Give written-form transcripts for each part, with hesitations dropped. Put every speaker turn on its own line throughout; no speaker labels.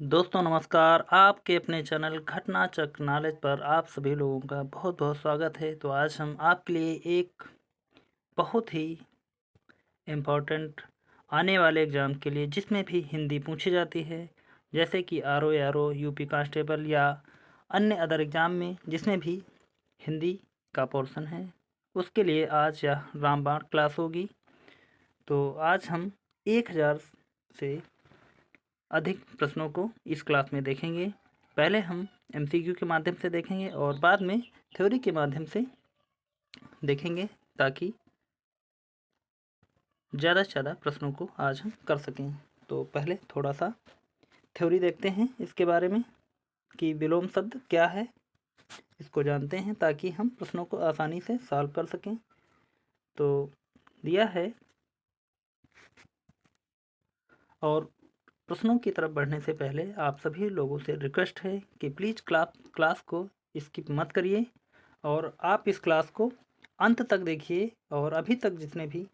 दोस्तों नमस्कार। आपके अपने चैनल घटना चक्र नॉलेज पर आप सभी लोगों का बहुत बहुत स्वागत है। तो आज हम आपके लिए एक बहुत ही इम्पोर्टेंट आने वाले एग्ज़ाम के लिए जिसमें भी हिंदी पूछी जाती है, जैसे कि आर ओ यूपी कांस्टेबल या अन्य अदर एग्ज़ाम में जिसमें भी हिंदी का पोर्शन है, उसके लिए आज यह रामबाण क्लास होगी। तो आज हम 1000 से अधिक प्रश्नों को इस क्लास में देखेंगे। पहले हम एमसीक्यू के माध्यम से देखेंगे और बाद में थ्योरी के माध्यम से देखेंगे, ताकि ज़्यादा से ज़्यादा प्रश्नों को आज हम कर सकें। तो पहले थोड़ा सा थ्योरी देखते हैं इसके बारे में कि विलोम शब्द क्या है, इसको जानते हैं ताकि हम प्रश्नों को आसानी से सॉल्व कर सकें। तो दिया है, और प्रश्नों की तरफ बढ़ने से पहले आप सभी लोगों से रिक्वेस्ट है कि प्लीज़ क्लास को स्किप मत करिए और आप इस क्लास को अंत तक देखिए। और अभी तक जिसने भी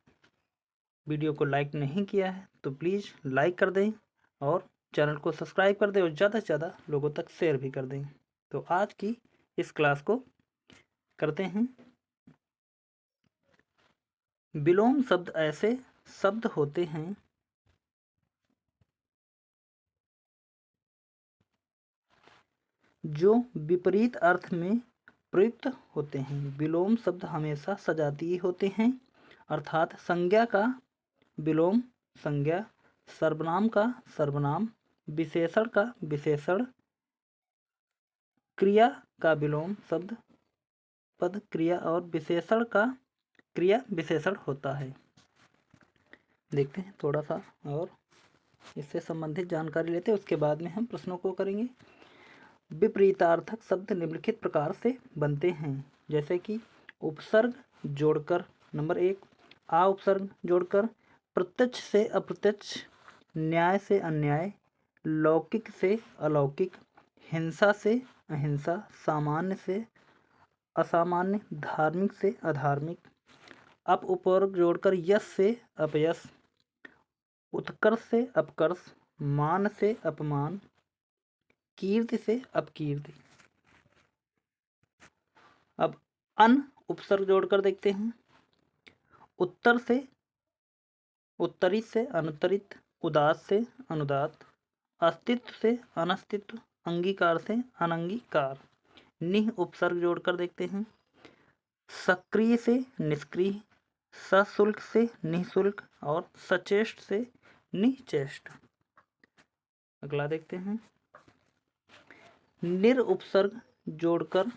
वीडियो को लाइक नहीं किया है तो प्लीज़ लाइक कर दें और चैनल को सब्सक्राइब कर दें और ज़्यादा से ज़्यादा लोगों तक शेयर भी कर दें। तो आज की इस क्लास को करते हैं। विलोम शब्द ऐसे शब्द होते हैं जो विपरीत अर्थ में प्रयुक्त होते हैं। विलोम शब्द हमेशा सजातीय होते हैं, अर्थात संज्ञा का विलोम संज्ञा, सर्वनाम का सर्वनाम, विशेषण का विशेषण, क्रिया का विलोम शब्द पद क्रिया और विशेषण का क्रिया विशेषण होता है। देखते हैं थोड़ा सा और इससे संबंधित जानकारी लेते हैं, उसके बाद में हम प्रश्नों को करेंगे। विपरीतार्थक शब्द निम्नलिखित प्रकार से बनते हैं, जैसे कि उपसर्ग जोड़कर, नंबर 1 आ उपसर्ग जोड़कर, प्रत्यक्ष से अप्रत्यक्ष, न्याय से अन्याय, लौकिक से अलौकिक, हिंसा से अहिंसा, सामान्य से असामान्य, धार्मिक से अधार्मिक, अप उपवर्ग जोड़कर यश से अपयश, उत्कर्ष से अपकर्ष, मान से अपमान, कीर्ति से अपकीर्ति। अब अन उपसर्ग जोड़कर देखते हैं। उत्तर से उत्तरित से अनुत्तरित, उदात से अनुदात, अस्तित्व से अनस्तित्व, अंगीकार से अनंगीकार। निह उपसर्ग जोड़कर देखते हैं। सक्रिय से निष्क्रिय, सशुल्क से निःशुल्क और सचेष्ट से निचेष्ट। अगला देखते हैं। निर उपसर्ग जोड़कर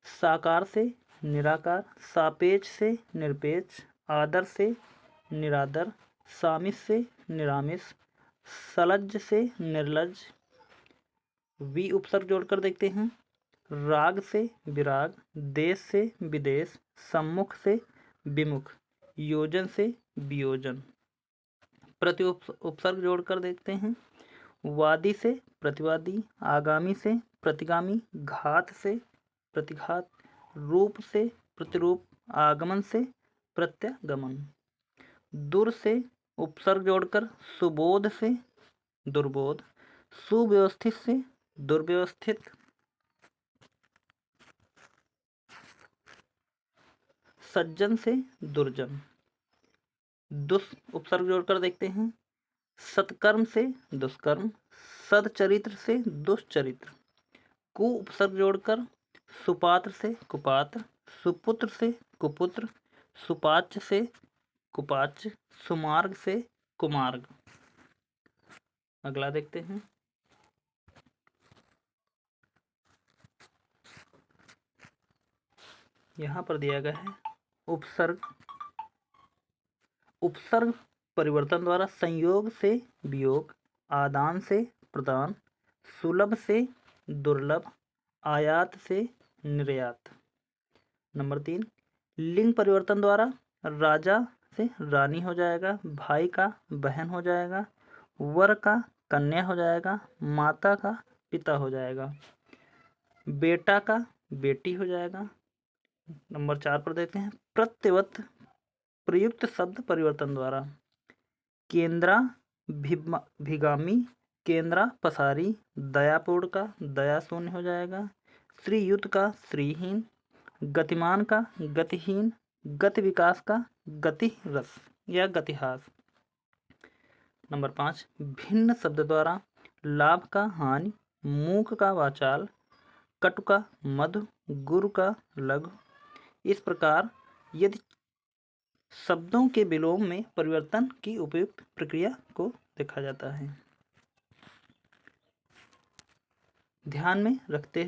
साकार से निराकार, सापेक्ष से निरपेक्ष, आदर से निरादर, सामिस से निरामिस, सलज्ज से निर्लज्ज। वी उपसर्ग जोड़कर देखते हैं। राग से विराग, देश से विदेश, सम्मुख से विमुख, योजन से वियोजन। प्रति उपसर्ग जोड़कर देखते हैं। वादी से प्रतिवादी, आगामी से प्रतिगामी, घात से प्रतिघात, रूप से प्रतिरूप, आगमन से प्रत्यागमन। दुर से उपसर्ग जोड़कर सुबोध से दुर्बोध, सुव्यवस्थित से दुर्व्यवस्थित, सज्जन से दुर्जन। दुष् उपसर्ग जोड़कर देखते हैं। सत्कर्म से दुष्कर्म, सदचरित्र से दुष्चरित्र। कु उपसर्ग जोड़कर सुपात्र से कुपात्र, सुपुत्र से कुपुत्र, सुपाच्य से कुपाच्य, सुमार्ग से कुमार्ग। अगला देखते हैं। यहाँ पर दिया गया है उपसर्ग। उपसर्ग परिवर्तन द्वारा संयोग से वियोग, आदान से प्रदान, सुलभ से दुर्लभ, आयात से निर्यात। नंबर 3 लिंग परिवर्तन द्वारा राजा से रानी हो जाएगा, भाई का बहन हो जाएगा, वर का कन्या हो जाएगा, माता का पिता हो जाएगा, बेटा का बेटी हो जाएगा। नंबर 4 पर देखते हैं। प्रत्यवत प्रयुक्त शब्द परिवर्तन द्वारा भिगामी, केंद्रा पसारी, दयापूर्ण का दया शून्य हो जाएगा, श्रीयुत का श्रीहीन, गतिमान का गतिहीन, गति विकास का गतिरस या गतिहास। नंबर 5, भिन्न शब्द द्वारा लाभ का हानि, मूक का वाचाल, कटु का मधु, गुरु का लघु। इस प्रकार यदि शब्दों के विलोम में परिवर्तन की उपयुक्त प्रक्रिया को देखा जाता है। ध्यान में रखते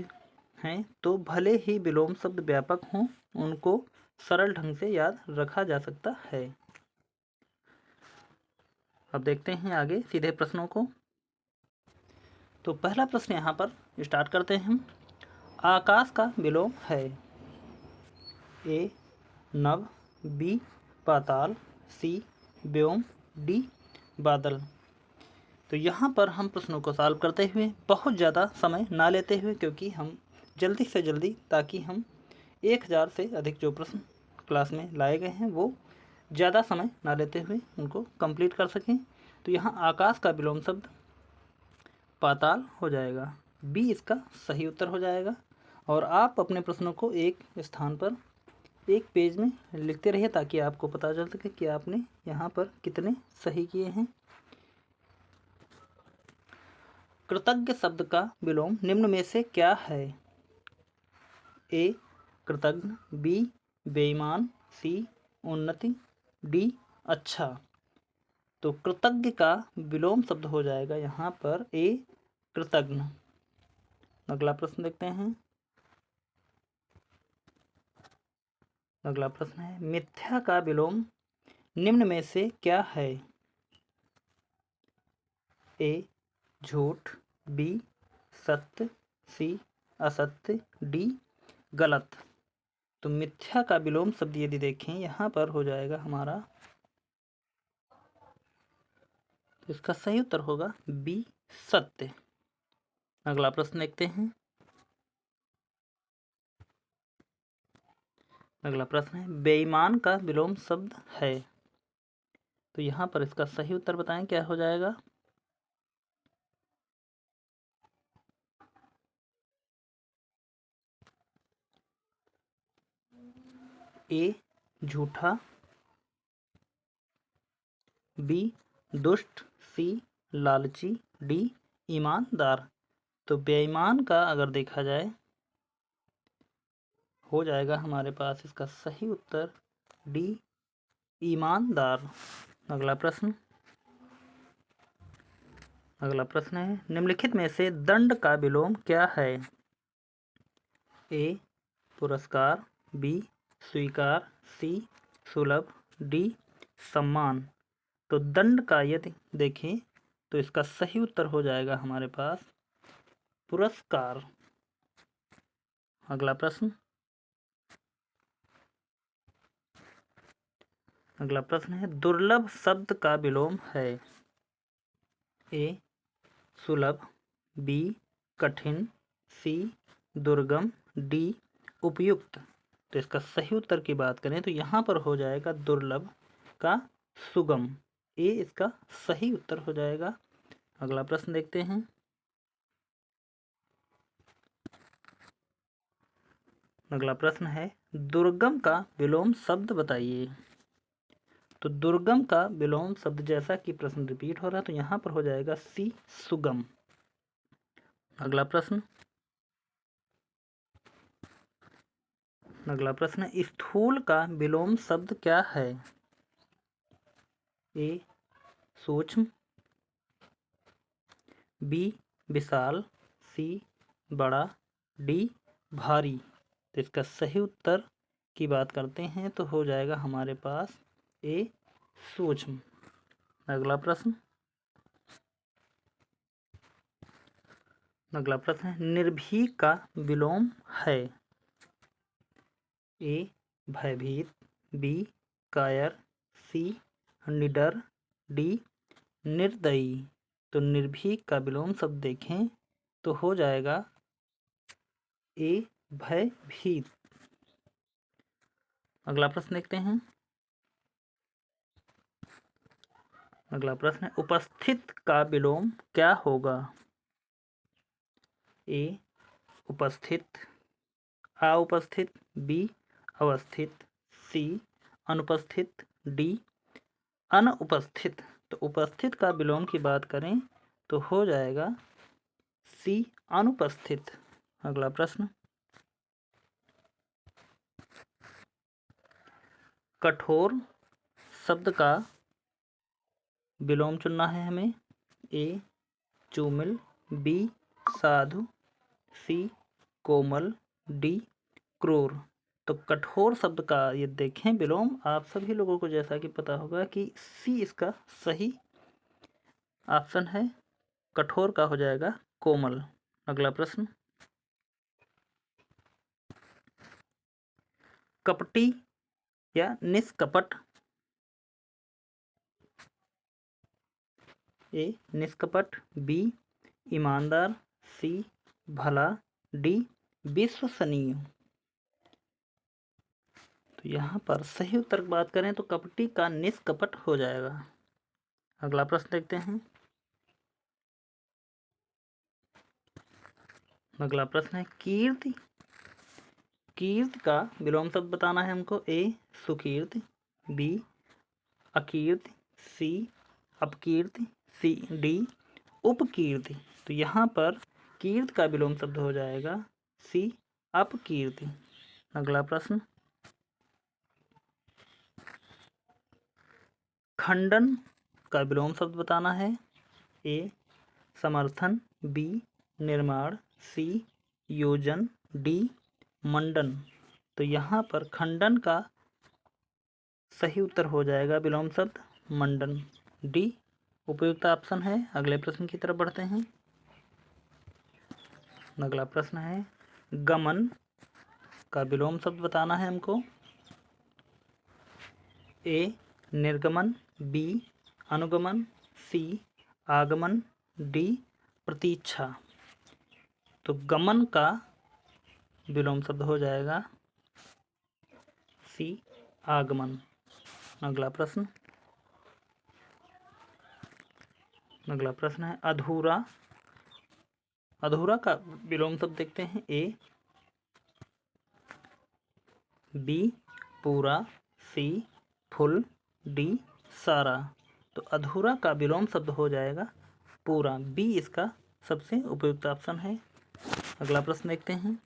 हैं तो भले ही विलोम शब्द व्यापक हों, उनको सरल ढंग से याद रखा जा सकता है। अब देखते हैं आगे सीधे प्रश्नों को। तो पहला प्रश्न यहाँ पर स्टार्ट करते हैं हम। आकाश का विलोम है। ए नभ, बी पाताल, सी व्योम, डी बादल। तो यहाँ पर हम प्रश्नों को सॉल्व करते हुए बहुत ज़्यादा समय ना लेते हुए, क्योंकि हम जल्दी से जल्दी, ताकि हम 1000 से अधिक जो प्रश्न क्लास में लाए गए हैं वो ज़्यादा समय ना लेते हुए उनको कंप्लीट कर सकें। तो यहाँ आकाश का विलोम शब्द पाताल हो जाएगा, बी इसका सही उत्तर हो जाएगा। और आप अपने प्रश्नों को एक स्थान पर एक पेज में लिखते रहिए, ताकि आपको पता चल सके कि आपने यहाँ पर कितने सही किए हैं। कृतज्ञ शब्द का विलोम निम्न में से क्या है? ए कृतज्ञ, बी बेईमान, सी उन्नति, डी अच्छा। तो कृतज्ञ का विलोम शब्द हो जाएगा यहाँ पर ए कृतज्ञ। अगला प्रश्न देखते हैं। अगला प्रश्न है, मिथ्या का विलोम निम्न में से क्या है? ए झूठ, बी सत्य, सी असत्य, डी गलत। तो मिथ्या का विलोम शब्द यदि देखें यहाँ पर हो जाएगा हमारा, तो इसका सही उत्तर होगा बी सत्य। अगला प्रश्न देखते हैं। अगला प्रश्न है, बेईमान का विलोम शब्द है। तो यहाँ पर इसका सही उत्तर बताएं क्या हो जाएगा? ए झूठा, बी दुष्ट, सी लालची, डी ईमानदार। तो बेईमान का अगर देखा जाए हो जाएगा हमारे पास इसका सही उत्तर डी ईमानदार। अगला प्रश्न। अगला प्रश्न है, निम्नलिखित में से दंड का विलोम क्या है? ए पुरस्कार, बी स्वीकार, सी सुलभ, डी सम्मान। तो दंड का यदि देखें तो इसका सही उत्तर हो जाएगा हमारे पास पुरस्कार। अगला प्रश्न। अगला प्रश्न है, दुर्लभ शब्द का विलोम है। ए सुलभ, बी कठिन, सी दुर्गम, डी उपयुक्त। तो इसका सही उत्तर की बात करें तो यहाँ पर हो जाएगा दुर्लभ का सुगम। ए इसका सही उत्तर हो जाएगा। अगला प्रश्न देखते हैं। अगला प्रश्न है, दुर्गम का विलोम शब्द बताइए। तो दुर्गम का विलोम शब्द, जैसा कि प्रश्न रिपीट हो रहा है, तो यहाँ पर हो जाएगा सी सुगम। अगला प्रश्न। अगला प्रश्न, स्थूल का विलोम शब्द क्या है? ए सूक्ष्म, बी विशाल, सी बड़ा, डी भारी। तो इसका सही उत्तर की बात करते हैं तो हो जाएगा हमारे पास ए सूक्ष्म। अगला प्रश्न। अगला प्रश्न है, निर्भीक का विलोम है। ए भयभीत, बी कायर, सी निडर, डी निर्दयी। तो निर्भीक का विलोम शब्द देखें तो हो जाएगा ए भयभीत। अगला प्रश्न देखते हैं। अगला प्रश्न है उपस्थित का विलोम क्या होगा? ए उपस्थित, अनुपस्थित, बी अवस्थित, सी अनुपस्थित, डी अनुपस्थित। तो उपस्थित का विलोम की बात करें तो हो जाएगा सी अनुपस्थित। अगला प्रश्न कठोर शब्द का विलोम चुनना है हमें। ए चुमिल, बी साधु, सी कोमल, डी क्रूर। तो कठोर शब्द का ये देखें विलोम, आप सभी लोगों को जैसा कि पता होगा कि सी इसका सही ऑप्शन है। कठोर का हो जाएगा कोमल। अगला प्रश्न कपटी या निष्कपट। ए निष्कपट, बी ईमानदार, सी भला, डी विश्वसनीय। तो यहाँ पर सही उत्तर की बात करें तो कपटी का निष्कपट हो जाएगा। अगला प्रश्न देखते हैं। अगला प्रश्न है कीर्ति। कीर्ति का विलोम शब्द बताना है हमको। ए सुकीर्ति, बी अकीर्ति, सी अपकीर्ति, सी डी उपकीर्ति। तो यहाँ पर कीर्ति का विलोम शब्द हो जाएगा सी अपकीर्ति। अगला प्रश्न खंडन का विलोम शब्द बताना है। ए समर्थन, बी निर्माण, सी योजन, डी मंडन। तो यहाँ पर खंडन का सही उत्तर हो जाएगा विलोम शब्द मंडन। डी उपयुक्त ऑप्शन है। अगले प्रश्न की तरफ बढ़ते हैं। अगला प्रश्न है गमन का विलोम शब्द बताना है हमको। ए निर्गमन, बी अनुगमन, सी आगमन, डी प्रतीक्षा। तो गमन का विलोम शब्द हो जाएगा सी आगमन। अगला प्रश्न है अधूरा। अधूरा का विलोम शब्द देखते हैं। ए बी पूरा, सी फुल, डी सारा। तो अधूरा का विलोम शब्द हो जाएगा पूरा। बी इसका सबसे उपयुक्त ऑप्शन है। अगला प्रश्न देखते हैं।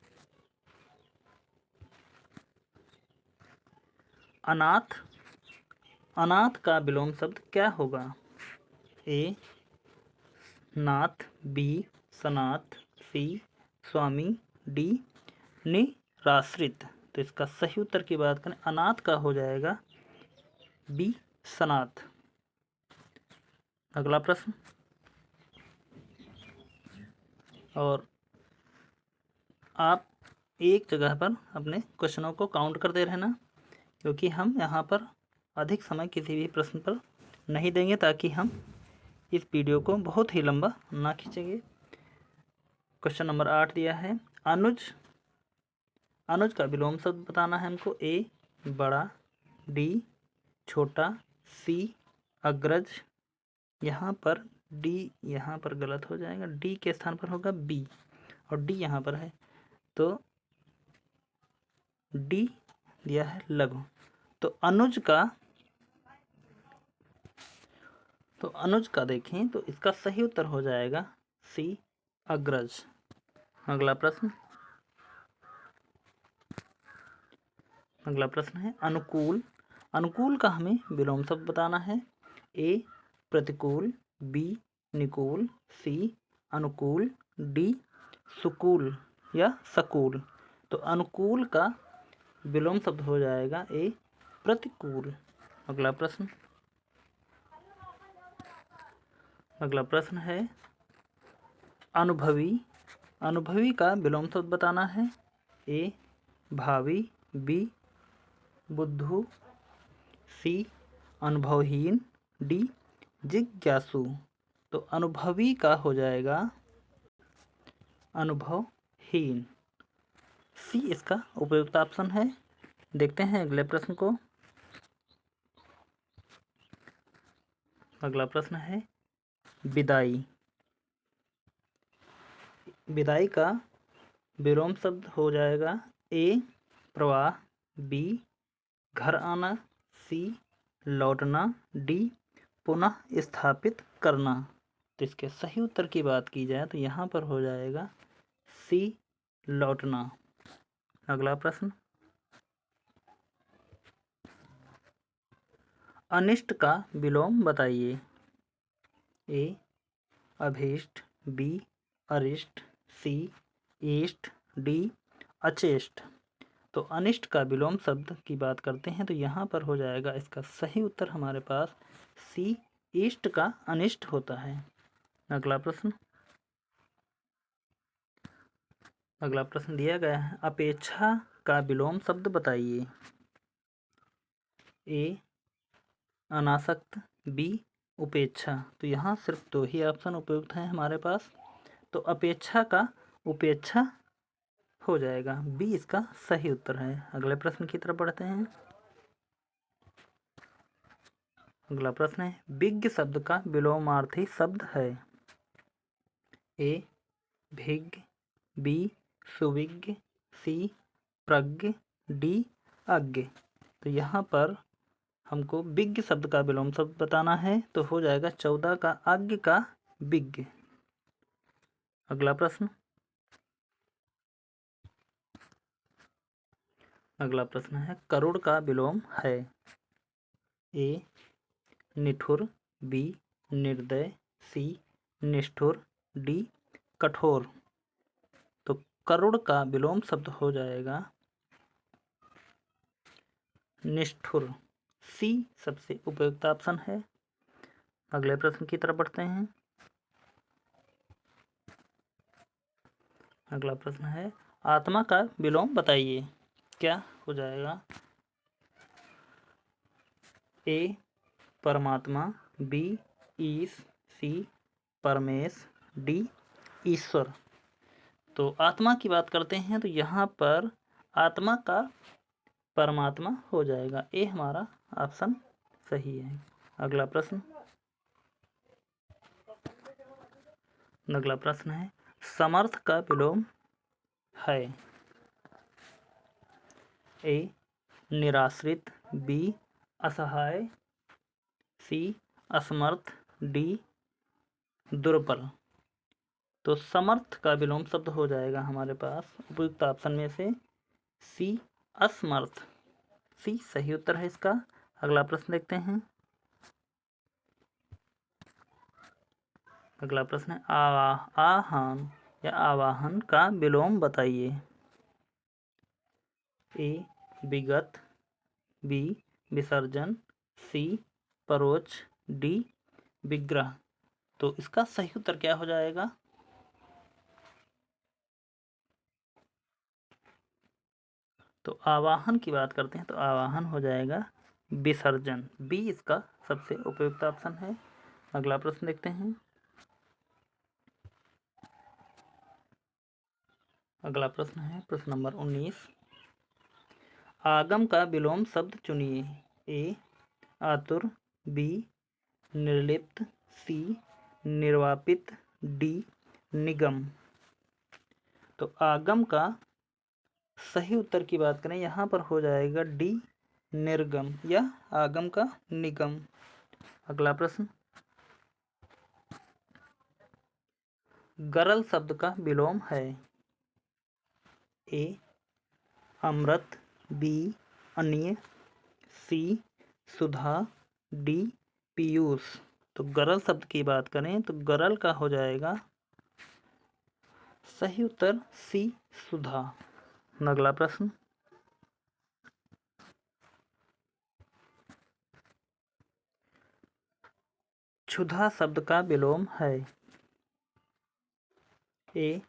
अनाथ। अनाथ का विलोम शब्द क्या होगा? ए नाथ, बी सनाथ, सी स्वामी, डी निराश्रित। तो इसका सही उत्तर की बात करें अनाथ का हो जाएगा बी सनाथ। अगला प्रश्न और आप एक जगह पर अपने क्वेश्चनों को काउंट करते रहना, क्योंकि हम यहाँ पर अधिक समय किसी भी प्रश्न पर नहीं देंगे, ताकि हम इस वीडियो को बहुत ही लंबा ना खींचेंगे। क्वेश्चन नंबर 8 दिया है अनुज। अनुज का विलोम शब्द बताना है हमको। ए बड़ा, डी छोटा, सी अग्रज। यहाँ पर डी यहाँ पर गलत हो जाएगा, डी के स्थान पर होगा बी और डी यहाँ पर है, तो डी दिया है लघु। तो अनुज का देखें तो इसका सही उत्तर हो जाएगा सी अग्रज। अगला प्रश्न है अनुकूल। अनुकूल का हमें विलोम शब्द बताना है। ए प्रतिकूल, बी निकूल, सी अनुकूल, डी सुकूल या सकूल। तो अनुकूल का विलोम शब्द हो जाएगा ए प्रतिकूल। अगला प्रश्न है अनुभवी। अनुभवी का विलोम शब्द बताना है। ए भावी, बी बुद्धू, सी अनुभवहीन, डी जिज्ञासु। तो अनुभवी का हो जाएगा अनुभवहीन। सी इसका उपयुक्त ऑप्शन है। देखते हैं अगले प्रश्न को। अगला प्रश्न है विदाई। विदाई का विलोम शब्द हो जाएगा ए प्रवाह, बी घर आना, सी लौटना, डी पुनः स्थापित करना। तो इसके सही उत्तर की बात की जाए तो यहाँ पर हो जाएगा सी लौटना। अगला प्रश्न, अनिष्ट का विलोम बताइए। ए अभीष्ट, बी अरिष्ट, सी इष्ट, डी अचेष्ट। तो अनिष्ट का विलोम शब्द की बात करते हैं तो यहाँ पर हो जाएगा इसका सही उत्तर हमारे पास सी इष्ट का अनिष्ट होता है। अगला प्रश्न, अगला प्रश्न दिया गया है अपेक्षा का विलोम शब्द बताइए। ए अनासक्त, बी उपेक्षा। तो यहाँ सिर्फ दो ही ऑप्शन उपयुक्त हैं हमारे पास, तो अपेक्षा का उपेक्षा हो जाएगा, बी इसका सही उत्तर है। अगले प्रश्न की तरफ बढ़ते हैं। अगला प्रश्न है विज्ञ शब्द का विलोमार्थी शब्द है। ए भिज्ञ, बी सुविज्ञ, सी प्रज्ञ, डी अज्ञ। तो यहाँ पर हमको विज्ञ शब्द का विलोम शब्द बताना है तो हो जाएगा 14 का अज्ञ का विज्ञ। अगला प्रश्न, अगला प्रश्न है करुण का विलोम है। ए निठुर, बी निर्दय, सी निष्ठुर, डी कठोर। तो करुण का विलोम शब्द हो जाएगा निष्ठुर, सी सबसे उपयुक्त ऑप्शन है। अगले प्रश्न की तरफ बढ़ते हैं। अगला प्रश्न है आत्मा का विलोम बताइए। क्या हो जाएगा। ए परमात्मा, बी ईश, सी परमेश, डी ईश्वर। तो आत्मा की बात करते हैं तो यहाँ पर आत्मा का परमात्मा हो जाएगा, ए हमारा ऑप्शन सही है। अगला प्रश्न, अगला प्रश्न है समर्थ का विलोम है। ए निराश्रित, बी असहाय, सी असमर्थ, डी दुर्बल। तो समर्थ का विलोम शब्द हो जाएगा हमारे पास उपयुक्त ऑप्शन में से सी असमर्थ, सी सही उत्तर है इसका। अगला प्रश्न देखते हैं। अगला प्रश्न है आह्वान या आवाहन का विलोम बताइए। ए विगत, बी विसर्जन, सी परोक्ष, डी विग्रह। तो इसका सही उत्तर क्या हो जाएगा। तो आवाहन की बात करते हैं तो आवाहन हो जाएगा विसर्जन, बी इसका सबसे उपयुक्त ऑप्शन है। अगला प्रश्न देखते हैं। अगला प्रश्न है प्रश्न नंबर 19, आगम का विलोम शब्द चुनिए। ए आतुर, बी निर्लिप्त, सी निर्वापित, डी निगम। तो आगम का सही उत्तर की बात करें यहाँ पर हो जाएगा डी निर्गम या आगम का निगम। अगला प्रश्न, गरल शब्द का विलोम है। ए अमृत, बी अन्य, सी सुधा, डी पीयूष। तो गरल शब्द की बात करें तो गरल का हो जाएगा सही उत्तर सी सुधा। अगला प्रश्न, क्षुधा शब्द का विलोम है। ए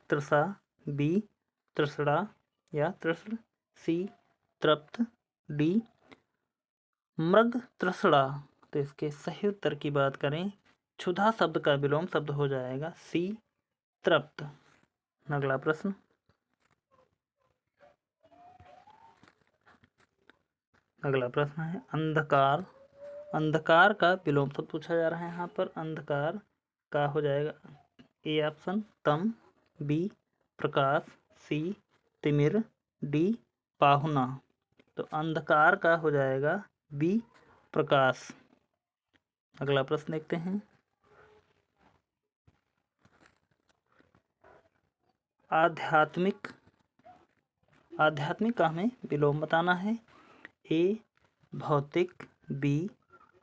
तृषा, बी तृष्णा या तृष्ण, सी तृप्त, डी मृग तृष्णा। तो इसके सही उत्तर की बात करें क्षुधा शब्द का विलोम शब्द हो जाएगा सी तृप्त। अगला प्रश्न, अगला प्रश्न है अंधकार अंधकार का विलोम शब्द पूछा जा रहा है यहाँ पर। अंधकार का हो जाएगा ए ऑप्शन तम, बी प्रकाश, सी तिमिर, डी पाहुना। तो अंधकार का हो जाएगा बी प्रकाश। अगला प्रश्न देखते हैं। आध्यात्मिक का हमें विलोम बताना है। ए भौतिक, बी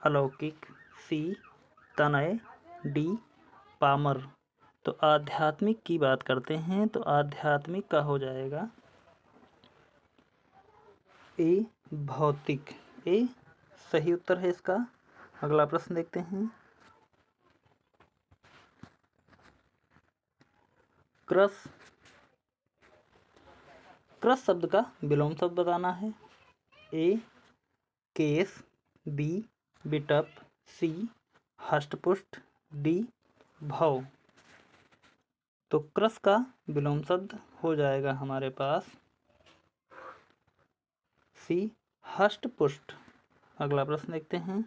अलौकिक, सी तनय, डी पामर। तो आध्यात्मिक की बात करते हैं तो आध्यात्मिक का हो जाएगा ए भौतिक। ए सही उत्तर है इसका। अगला प्रश्न देखते हैं। क्रस शब्द का विलोम शब्द बताना है। ए केस, बी बिटप, सी हष्टपुष्ट, डी भव। तो क्रस का विलोम शब्द हो जाएगा हमारे पास सी हष्टपुष्ट। अगला प्रश्न देखते हैं।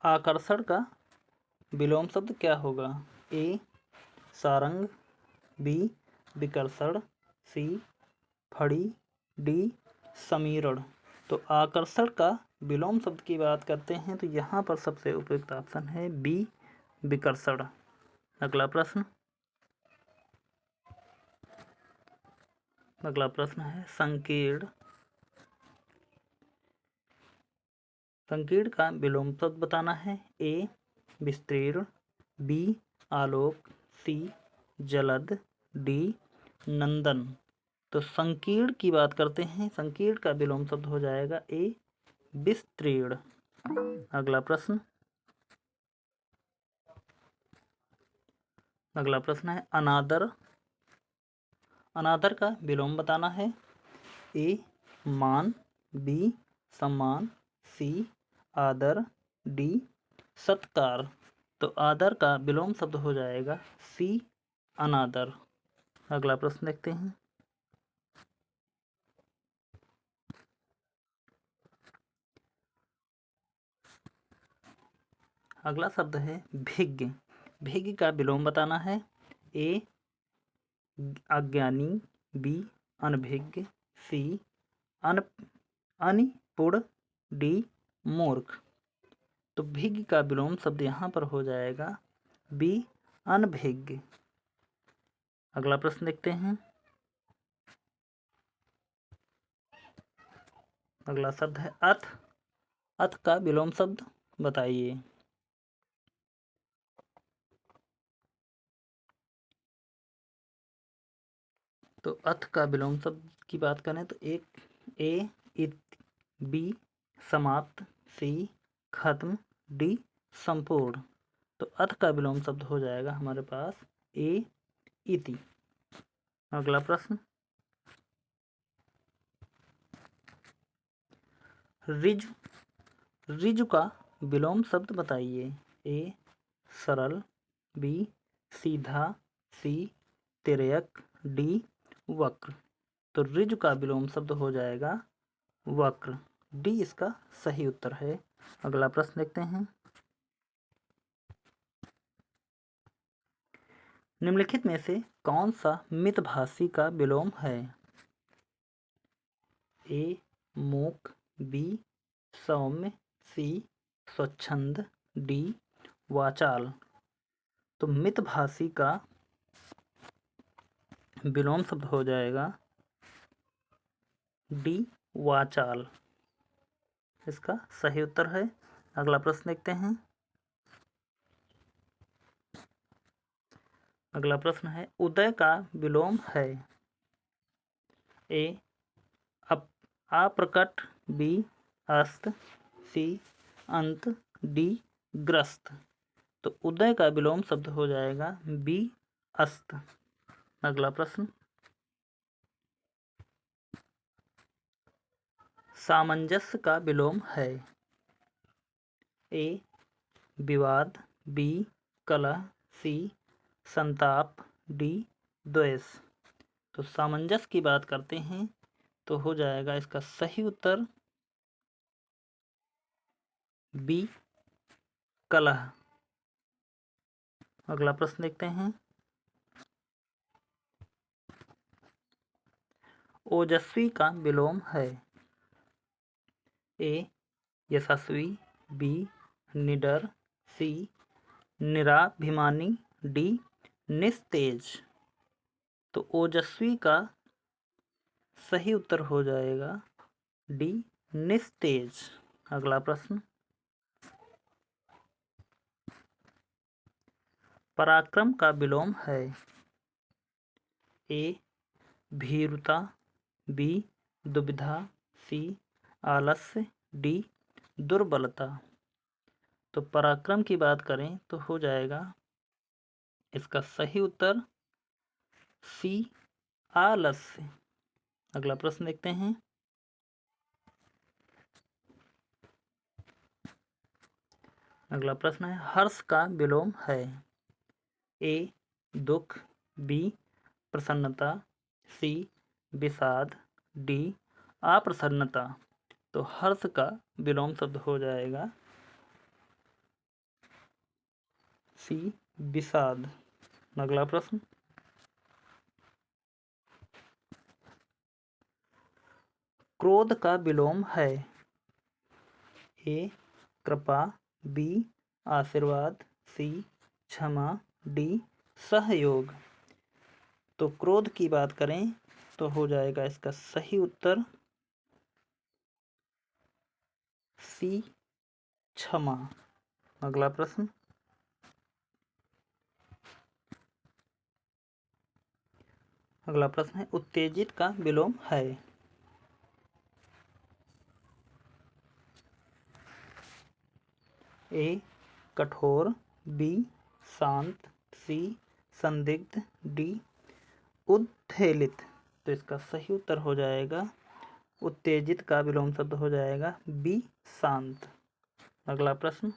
आकर्षण का विलोम शब्द क्या होगा? ए सारंग, बी विकर्षण, सी फड़ी, डी समीरण। तो आकर्षण का विलोम शब्द की बात करते हैं तो यहाँ पर सबसे उपयुक्त ऑप्शन है बी विकर्षण। अगला प्रश्न है संकीर्ण। संकीर्ण का विलोम शब्द बताना है। ए विस्तीर्ण, बी आलोक, सी जलद, डी नंदन। तो संकीर्ण की बात करते हैं। संकीर्ण का विलोम शब्द हो जाएगा ए विस्तीर्ण। अगला प्रश्न है अनादर। अनादर का विलोम बताना है। ए मान, बी सम्मान, सी आदर, डी सत्कार। तो आदर का विलोम शब्द हो जाएगा सी अनादर। अगला प्रश्न देखते हैं। अगला शब्द है भिज्ञ। भिज्ञ का विलोम बताना है। ए अज्ञानी, बी अनभिज्ञ, सी अनिपुण, डी मूर्ख। तो भिज्ञ का विलोम शब्द यहाँ पर हो जाएगा बी अनभिज्ञ। अगला प्रश्न देखते हैं। अगला शब्द है अथ। अथ का विलोम शब्द बताइए। तो अथ का विलोम शब्द की बात करें तो एक ए इत, बी समाप्त, सी खत्म, डी संपूर्ण। तो अथ का विलोम शब्द हो जाएगा हमारे पास ए इति। अगला प्रश्न रिजु। रिजु का विलोम शब्द बताइए। ए सरल, बी सीधा, सी तिर्यक, डी वक्र। तो रिजु का विलोम शब्द हो जाएगा वक्र। डी इसका सही उत्तर है। अगला प्रश्न देखते हैं। निम्नलिखित में से कौन सा मितभाषी का विलोम है? ए मूक, बी सौम्य, सी स्वच्छंद, डी वाचाल। तो मितभाषी का विलोम शब्द हो जाएगा डी वाचाल। इसका सही उत्तर है। अगला प्रश्न देखते हैं। अगला प्रश्न है उदय का विलोम है। ए अप्रकट, बी अस्त, सी अंत, डी ग्रस्त। तो उदय का विलोम शब्द हो जाएगा बी अस्त। अगला प्रश्न सामंजस्य का विलोम है। ए विवाद, बी कलह, सी संताप, डी द्वेष। तो सामंजस्य की बात करते हैं तो हो जाएगा इसका सही उत्तर बी कलह। अगला प्रश्न देखते हैं। ओजस्वी का विलोम है। ए यशस्वी, बी निडर, सी निराभिमानी, डी निस्तेज। तो ओजस्वी का सही उत्तर हो जाएगा डी निस्तेज। अगला प्रश्न। पराक्रम का विलोम है। ए भीरुता, बी दुविधा, सी आलस्य, डी दुर्बलता। तो पराक्रम की बात करें तो हो जाएगा इसका सही उत्तर सी आलस्य। अगला प्रश्न देखते हैं। अगला प्रश्न है हर्ष का विलोम है। ए दुख, बी प्रसन्नता, सी विषाद, डी अप्रसन्नता। तो हर्ष का विलोम शब्द हो जाएगा सी विषाद। अगला प्रश्न। क्रोध का विलोम है। ए कृपा, बी आशीर्वाद, सी क्षमा, डी सहयोग। तो क्रोध की बात करें तो हो जाएगा इसका सही उत्तर सी क्षमा। अगला प्रश्न। अगला प्रश्न है उत्तेजित का विलोम है। ए कठोर, बी शांत, सी संदिग्ध, डी उद्वेलित। तो इसका सही उत्तर हो जाएगा उत्तेजित का विलोम शब्द हो जाएगा बी शांत। अगला प्रश्न।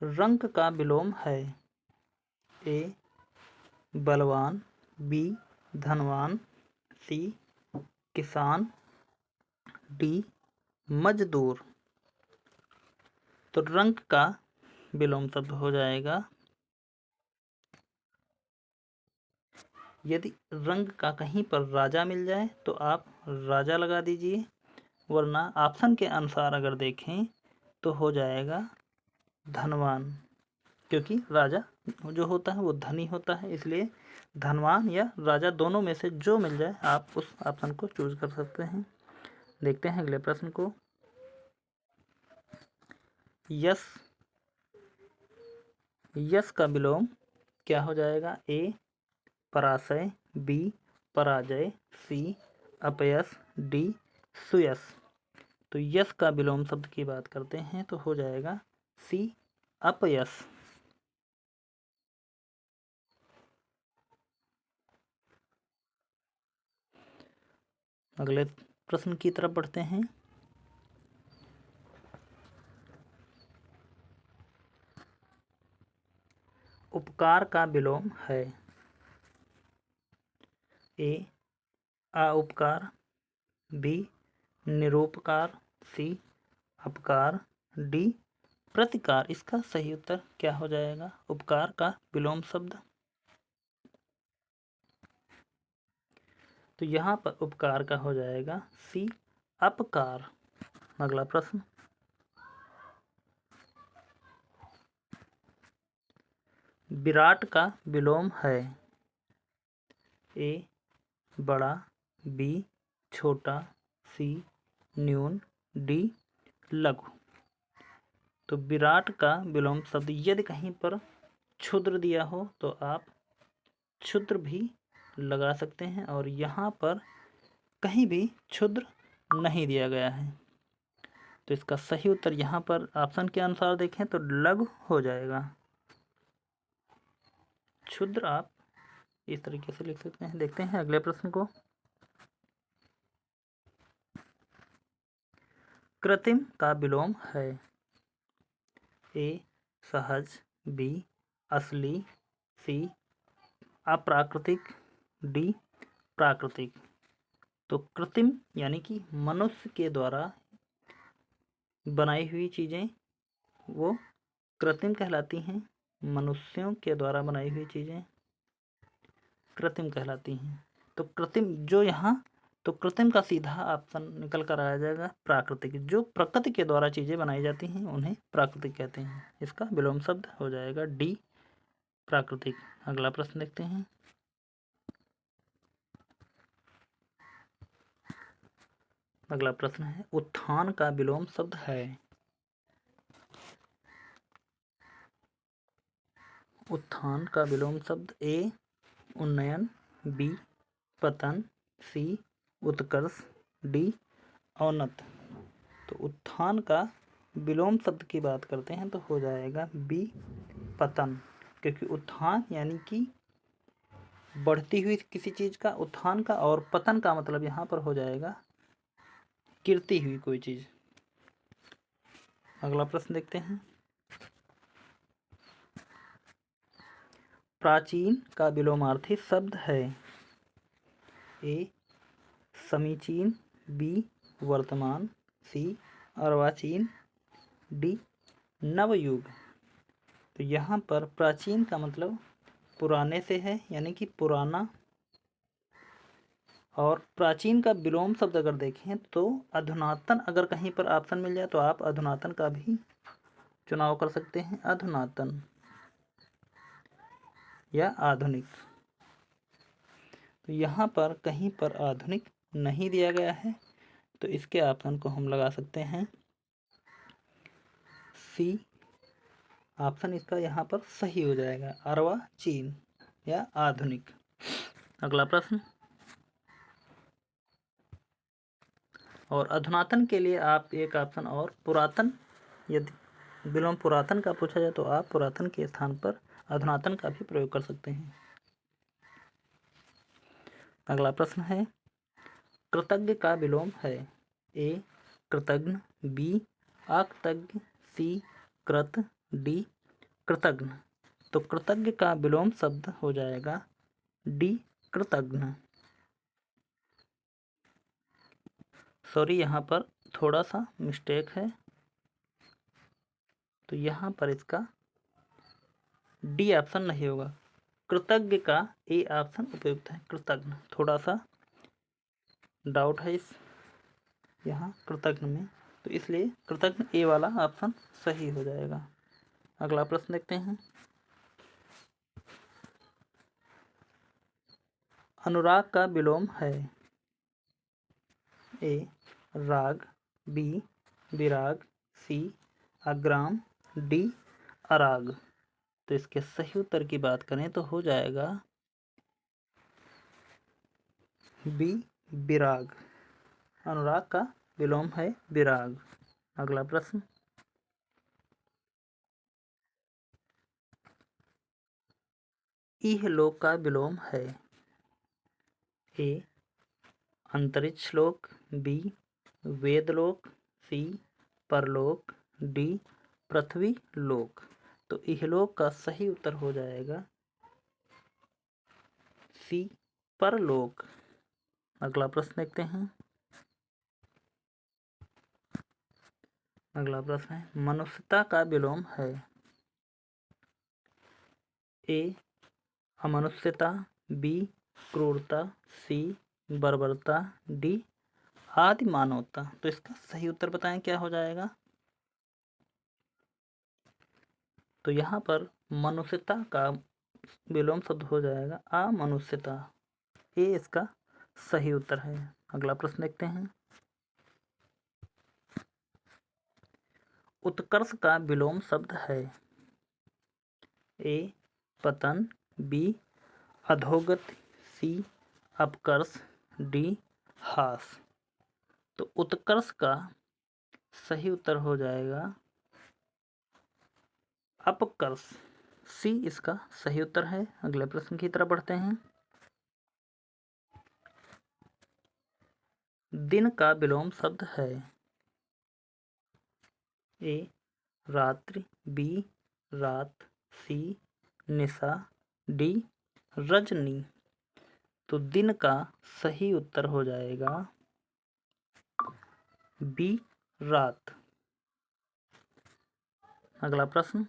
रंक का विलोम है। ए बलवान, बी धनवान, सी किसान, डी मजदूर। तो रंक का विलोम शब्द हो जाएगा, यदि रंग का कहीं पर राजा मिल जाए तो आप राजा लगा दीजिए, वरना ऑप्शन के अनुसार अगर देखें तो हो जाएगा धनवान, क्योंकि राजा जो होता है वो धनी होता है, इसलिए धनवान या राजा दोनों में से जो मिल जाए आप उस ऑप्शन को चूज कर सकते हैं। देखते हैं अगले प्रश्न को। यश, यश का विलोम क्या हो जाएगा। ए पराजय, बी पराजय, सी अपयश, डी सुयश। तो यश का विलोम शब्द की बात करते हैं तो हो जाएगा सी अपयश। अगले प्रश्न की तरफ बढ़ते हैं। उपकार का विलोम है। ए उपकार, बी निरुपकार, सी अपकार, डी प्रतिकार। इसका सही उत्तर क्या हो जाएगा। उपकार का विलोम शब्द, तो यहाँ पर उपकार का हो जाएगा सी अपकार। अगला प्रश्न। विराट का विलोम है। ए बड़ा, बी छोटा, सी न्यून, डी लघु। तो विराट का विलोम शब्द यदि कहीं पर क्षुद्र दिया हो तो आप क्षुद्र भी लगा सकते हैं, और यहाँ पर कहीं भी क्षुद्र नहीं दिया गया है, तो इसका सही उत्तर यहाँ पर ऑप्शन के अनुसार देखें तो लघु हो जाएगा। क्षुद्र आप इस तरीके से लिख सकते हैं। देखते हैं अगले प्रश्न को। कृत्रिम का विलोम है। ए सहज, बी असली, सी अप्राकृतिक, डी प्राकृतिक। तो कृत्रिम यानी कि मनुष्य के द्वारा बनाई हुई चीज़ें वो कृत्रिम कहलाती हैं, मनुष्यों के द्वारा बनाई हुई चीज़ें कृत्रिम कहलाती हैं। तो कृत्रिम जो यहाँ, तो कृत्रिम का सीधा ऑप्शन निकल कर आ जाएगा प्राकृतिक। जो प्रकृति के द्वारा चीज़ें बनाई जाती हैं उन्हें प्राकृतिक कहते हैं। इसका विलोम शब्द हो जाएगा डी प्राकृतिक। अगला प्रश्न देखते हैं। अगला प्रश्न है उत्थान का विलोम शब्द है। उत्थान का विलोम शब्द ए उन्नयन, बी पतन, सी उत्कर्ष, डी अवनत। तो उत्थान का विलोम शब्द की बात करते हैं तो हो जाएगा बी पतन, क्योंकि उत्थान यानी कि बढ़ती हुई किसी चीज़ का उत्थान का, और पतन का मतलब यहाँ पर हो जाएगा गिरती हुई कोई चीज़। अगला प्रश्न देखते हैं। प्राचीन का विलोमार्थी शब्द है। ए समीचीन, बी वर्तमान, सी अर्वाचीन, डी नवयुग। तो यहाँ पर प्राचीन का मतलब पुराने से है, यानी कि पुराना, और प्राचीन का विलोम शब्द अगर देखें तो अधुनातन। अगर कहीं पर ऑप्शन मिल जाए तो आप अधुनातन का भी चुनाव कर सकते हैं, अधुनातन या आधुनिक। तो यहाँ पर कहीं पर आधुनिक नहीं दिया गया है, तो इसके ऑप्शन को हम लगा सकते हैं सी ऑप्शन। इसका यहाँ पर सही हो जाएगा, अर्वाचीन या आधुनिक। अगला प्रश्न। और अधुनातन के लिए आप एक ऑप्शन और पुरातन, यदि विलोम पुरातन का पूछा जाए तो आप पुरातन के स्थान पर अधुनातन का भी प्रयोग कर सकते हैं। अगला प्रश्न है कृतज्ञ का विलोम है। ए कृतघ्न, बी अकृतज्ञ, सी कृत, डी कृतघ्न। तो कृतज्ञ का विलोम शब्द हो जाएगा डी कृतघ्न। सॉरी, यहाँ पर थोड़ा सा मिस्टेक है, तो यहाँ पर इसका डी ऑप्शन नहीं होगा, कृतज्ञ का ए ऑप्शन उपयुक्त है। कृतज्ञ थोड़ा सा डाउट है इस यहाँ कृतज्ञ में, तो इसलिए कृतज्ञ ए वाला ऑप्शन सही हो जाएगा। अगला प्रश्न देखते हैं। अनुराग का विलोम है। ए राग, बी विराग, सी अग्राम, डी अराग। तो इसके सही उत्तर की बात करें तो हो जाएगा बी विराग। अनुराग का विलोम है विराग। अगला प्रश्न। इहलोक का विलोम है। ए अंतरिक्ष लोक, बी वेदलोक, सी परलोक, डी पृथ्वी लोक। तो इहलोक का सही उत्तर हो जाएगा सी परलोक। अगला प्रश्न देखते हैं। अगला प्रश्न है मनुष्यता का विलोम है। ए अमनुष्यता, बी क्रूरता, सी बर्बरता, डी आदि मानवता। तो इसका सही उत्तर बताएं क्या हो जाएगा। तो यहाँ पर मनुष्यता का विलोम शब्द हो जाएगा अमनुष्यता। ये इसका सही उत्तर है। अगला प्रश्न देखते हैं। उत्कर्ष का विलोम शब्द है। ए पतन, बी अधोगति, सी अपकर्ष, डी हास। तो उत्कर्ष का सही उत्तर हो जाएगा अपकर्ष। सी इसका सही उत्तर है। अगले प्रश्न की तरफ बढ़ते हैं। दिन का विलोम शब्द है। ए रात्रि, बी रात, सी निशा, डी रजनी। तो दिन का सही उत्तर हो जाएगा बी रात। अगला प्रश्न,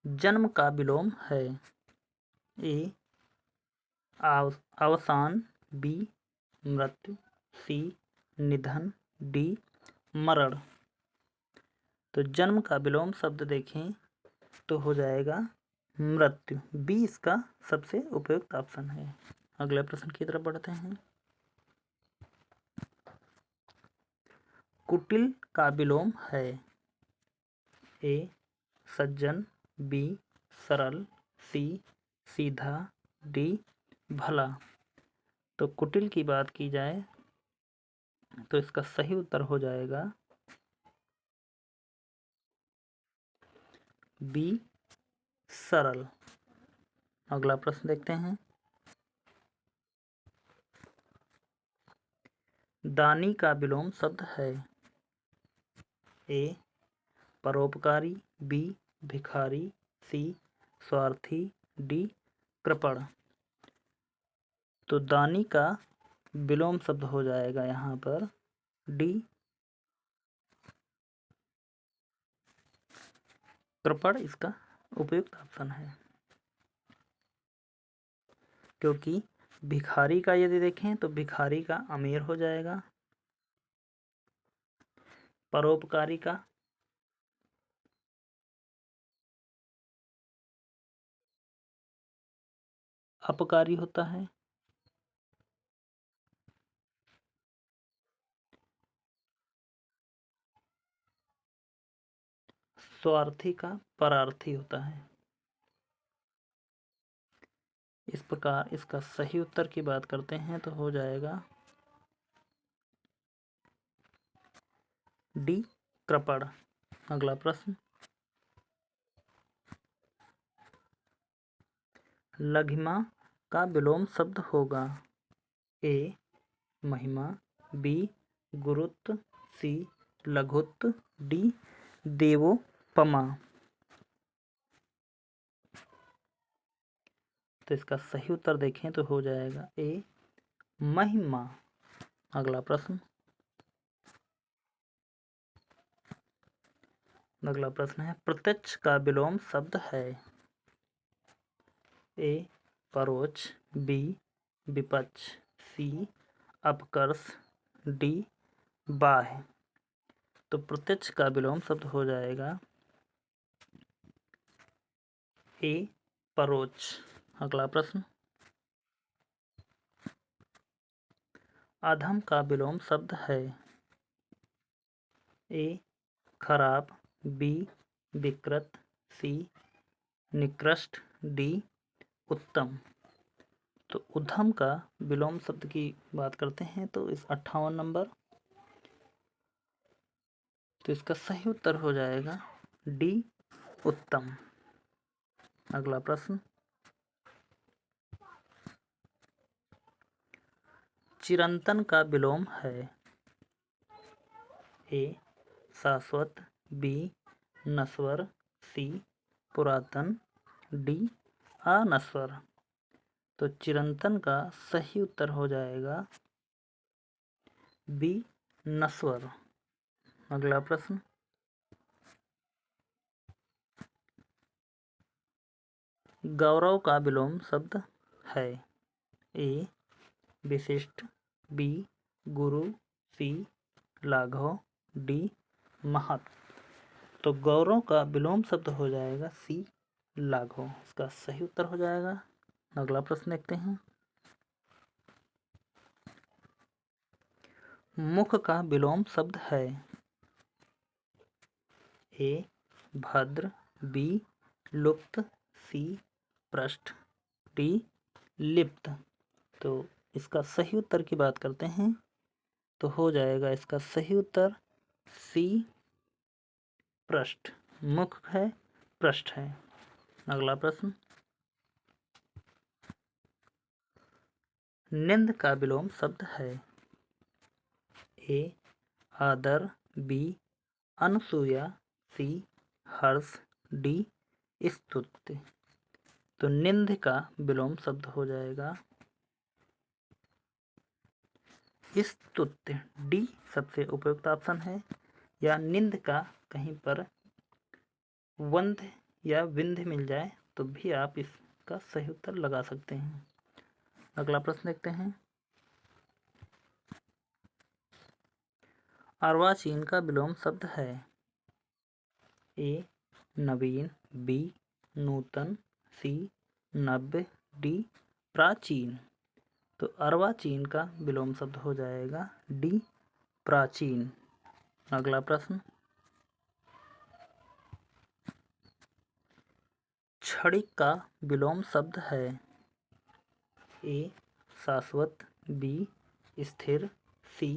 जन्म का विलोम है ए अवसान, बी मृत्यु, सी निधन, डी मरण। तो जन्म का विलोम शब्द देखें तो हो जाएगा मृत्यु। बी इसका सबसे उपयुक्त ऑप्शन है। अगले प्रश्न की तरफ बढ़ते हैं। कुटिल का विलोम है ए सज्जन, बी सरल, सी सीधा, डी भला। तो कुटिल की बात की जाए तो इसका सही उत्तर हो जाएगा बी सरल। अगला प्रश्न देखते हैं। दानी का विलोम शब्द है ए परोपकारी, बी भिखारी, सी स्वार्थी, डी कृपण। तो दानी का विलोम शब्द हो जाएगा यहाँ पर डी कृपण। इसका उपयुक्त ऑप्शन है, क्योंकि भिखारी का यदि देखें तो भिखारी का अमीर हो जाएगा, परोपकारी का अपकारी होता है, स्वार्थी का परार्थी होता है। इस प्रकार इसका सही उत्तर की बात करते हैं तो हो जाएगा डी कृपण। अगला प्रश्न, लघिमा का विलोम शब्द होगा ए महिमा, बी गुरुत्व, सी लघुत्व, डी देवोपमा। तो इसका सही उत्तर देखें तो हो जाएगा ए महिमा। अगला प्रश्न, अगला प्रश्न है प्रत्यक्ष का विलोम शब्द है ए परोक्ष, बी विपक्ष, सी अपकर्ष, डी बाह्य। तो प्रत्यक्ष का विलोम शब्द हो जाएगा ए परोक्ष। अगला प्रश्न, अधम का विलोम शब्द है ए खराब, बी विकृत, सी निकृष्ट, डी उत्तम। तो उद्धम का विलोम शब्द की बात करते हैं तो इस 58 नंबर, तो इसका सही उत्तर हो जाएगा डी उत्तम। अगला प्रश्न, चिरंतन का विलोम है ए शाश्वत, बी नश्वर, सी पुरातन, डी अनश्वर। तो चिरंतन का सही उत्तर हो जाएगा बी नश्वर। अगला प्रश्न, गौरव का विलोम शब्द है ए विशिष्ट, बी गुरु, सी लाघव, डी महत्। तो गौरव का विलोम शब्द हो जाएगा सी लाघव। इसका सही उत्तर हो जाएगा। अगला प्रश्न देखते हैं। मुख का विलोम शब्द है ए भद्र, बी लुप्त, सी पृष्ठ, डी लिप्त। तो इसका सही उत्तर की बात करते हैं तो हो जाएगा इसका सही उत्तर सी पृष्ठ। मुख है पृष्ठ है। अगला प्रश्न, निंद का विलोम शब्द है ए आदर, बी अनसूया, सी हर्ष, डी स्तुति। तो निंद का विलोम शब्द हो जाएगा स्तुत्य। डी सबसे उपयुक्त ऑप्शन है। या निंद का कहीं पर वंध या विंध मिल जाए तो भी आप इसका सही उत्तर लगा सकते हैं। अगला प्रश्न देखते हैं। अर्वाचीन का विलोम शब्द है। ए नवीन, बी नूतन, सी नव्य, डी प्राचीन। तो अर्वाचीन का विलोम शब्द हो जाएगा डी प्राचीन। अगला प्रश्न। क्षणिक का विलोम शब्द है। ए शाश्वत, बी स्थिर, सी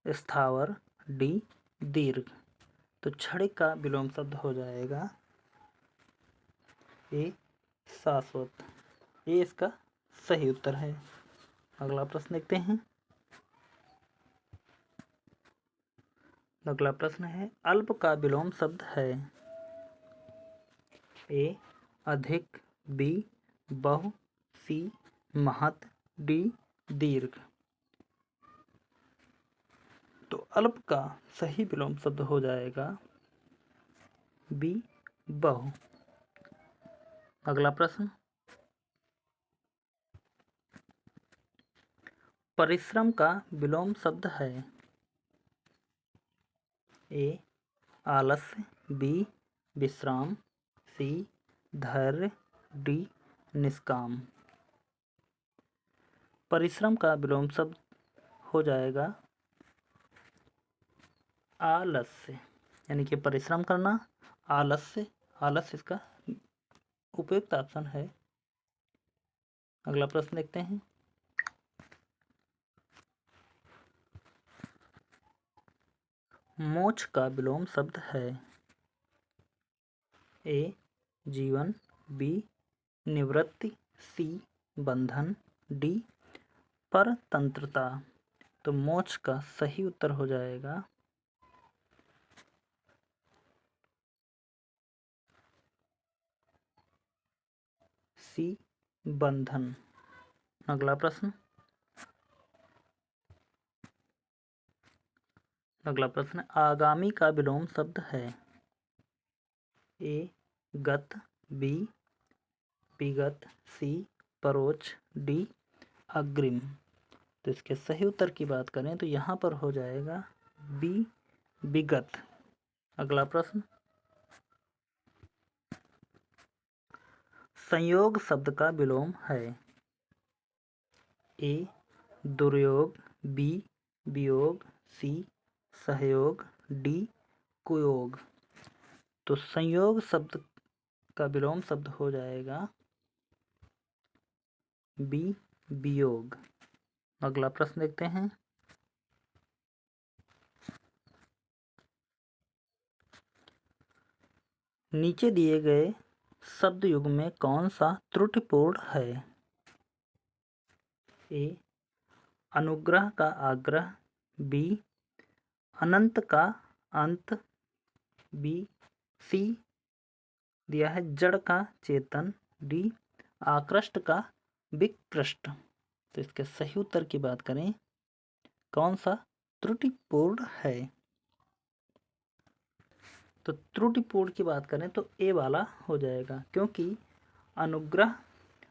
स्थावर, डी दीर्घ। तो क्षणिक का विलोम शब्द हो जाएगा ए शाश्वत। ये इसका सही उत्तर है। अगला प्रश्न देखते हैं। अगला प्रश्न है अल्प का विलोम शब्द है। ए अधिक, बी बहु, सी महत, डी दीर्घ। तो अल्प का सही विलोम शब्द हो जाएगा बी बहु। अगला प्रश्न। परिश्रम का विलोम शब्द है। ए आलस्य, बी विश्राम, सी धैर्य, डी निष्काम। परिश्रम का विलोम शब्द हो जाएगा आलस्य, यानी कि परिश्रम करना। आलस्य, आलस्य इसका उपयुक्त ऑप्शन है। अगला प्रश्न देखते हैं। मोक्ष का विलोम शब्द है। ए जीवन, बी निवृत्ति, सी बंधन, डी परतंत्रता। तो मोक्ष का सही उत्तर हो जाएगा सी बंधन। अगला प्रश्न। अगला प्रश्न आगामी का विलोम शब्द है। ए गत, बी विगत, सी परोक्ष, डी अग्रिम। तो इसके सही उत्तर की बात करें तो यहाँ पर हो जाएगा बी विगत। अगला प्रश्न। संयोग शब्द का विलोम है। ए दुर्योग, बी वियोग, सी सहयोग, डी कुयोग। तो संयोग शब्द का विलोम शब्द हो जाएगा बी वियोग। अगला प्रश्न देखते हैं। नीचे दिए गए शब्द युग में कौन सा त्रुटिपूर्ण है। ए अनुग्रह का आग्रह, बी अनंत का अंत, बी सी दिया है जड़ का चेतन, डी आकृष्ट का विकृष्ट। तो इसके सही उत्तर की बात करें कौन सा त्रुटिपूर्ण है। तो त्रुटिपूर्ण की बात करें तो ए वाला हो जाएगा, क्योंकि अनुग्रह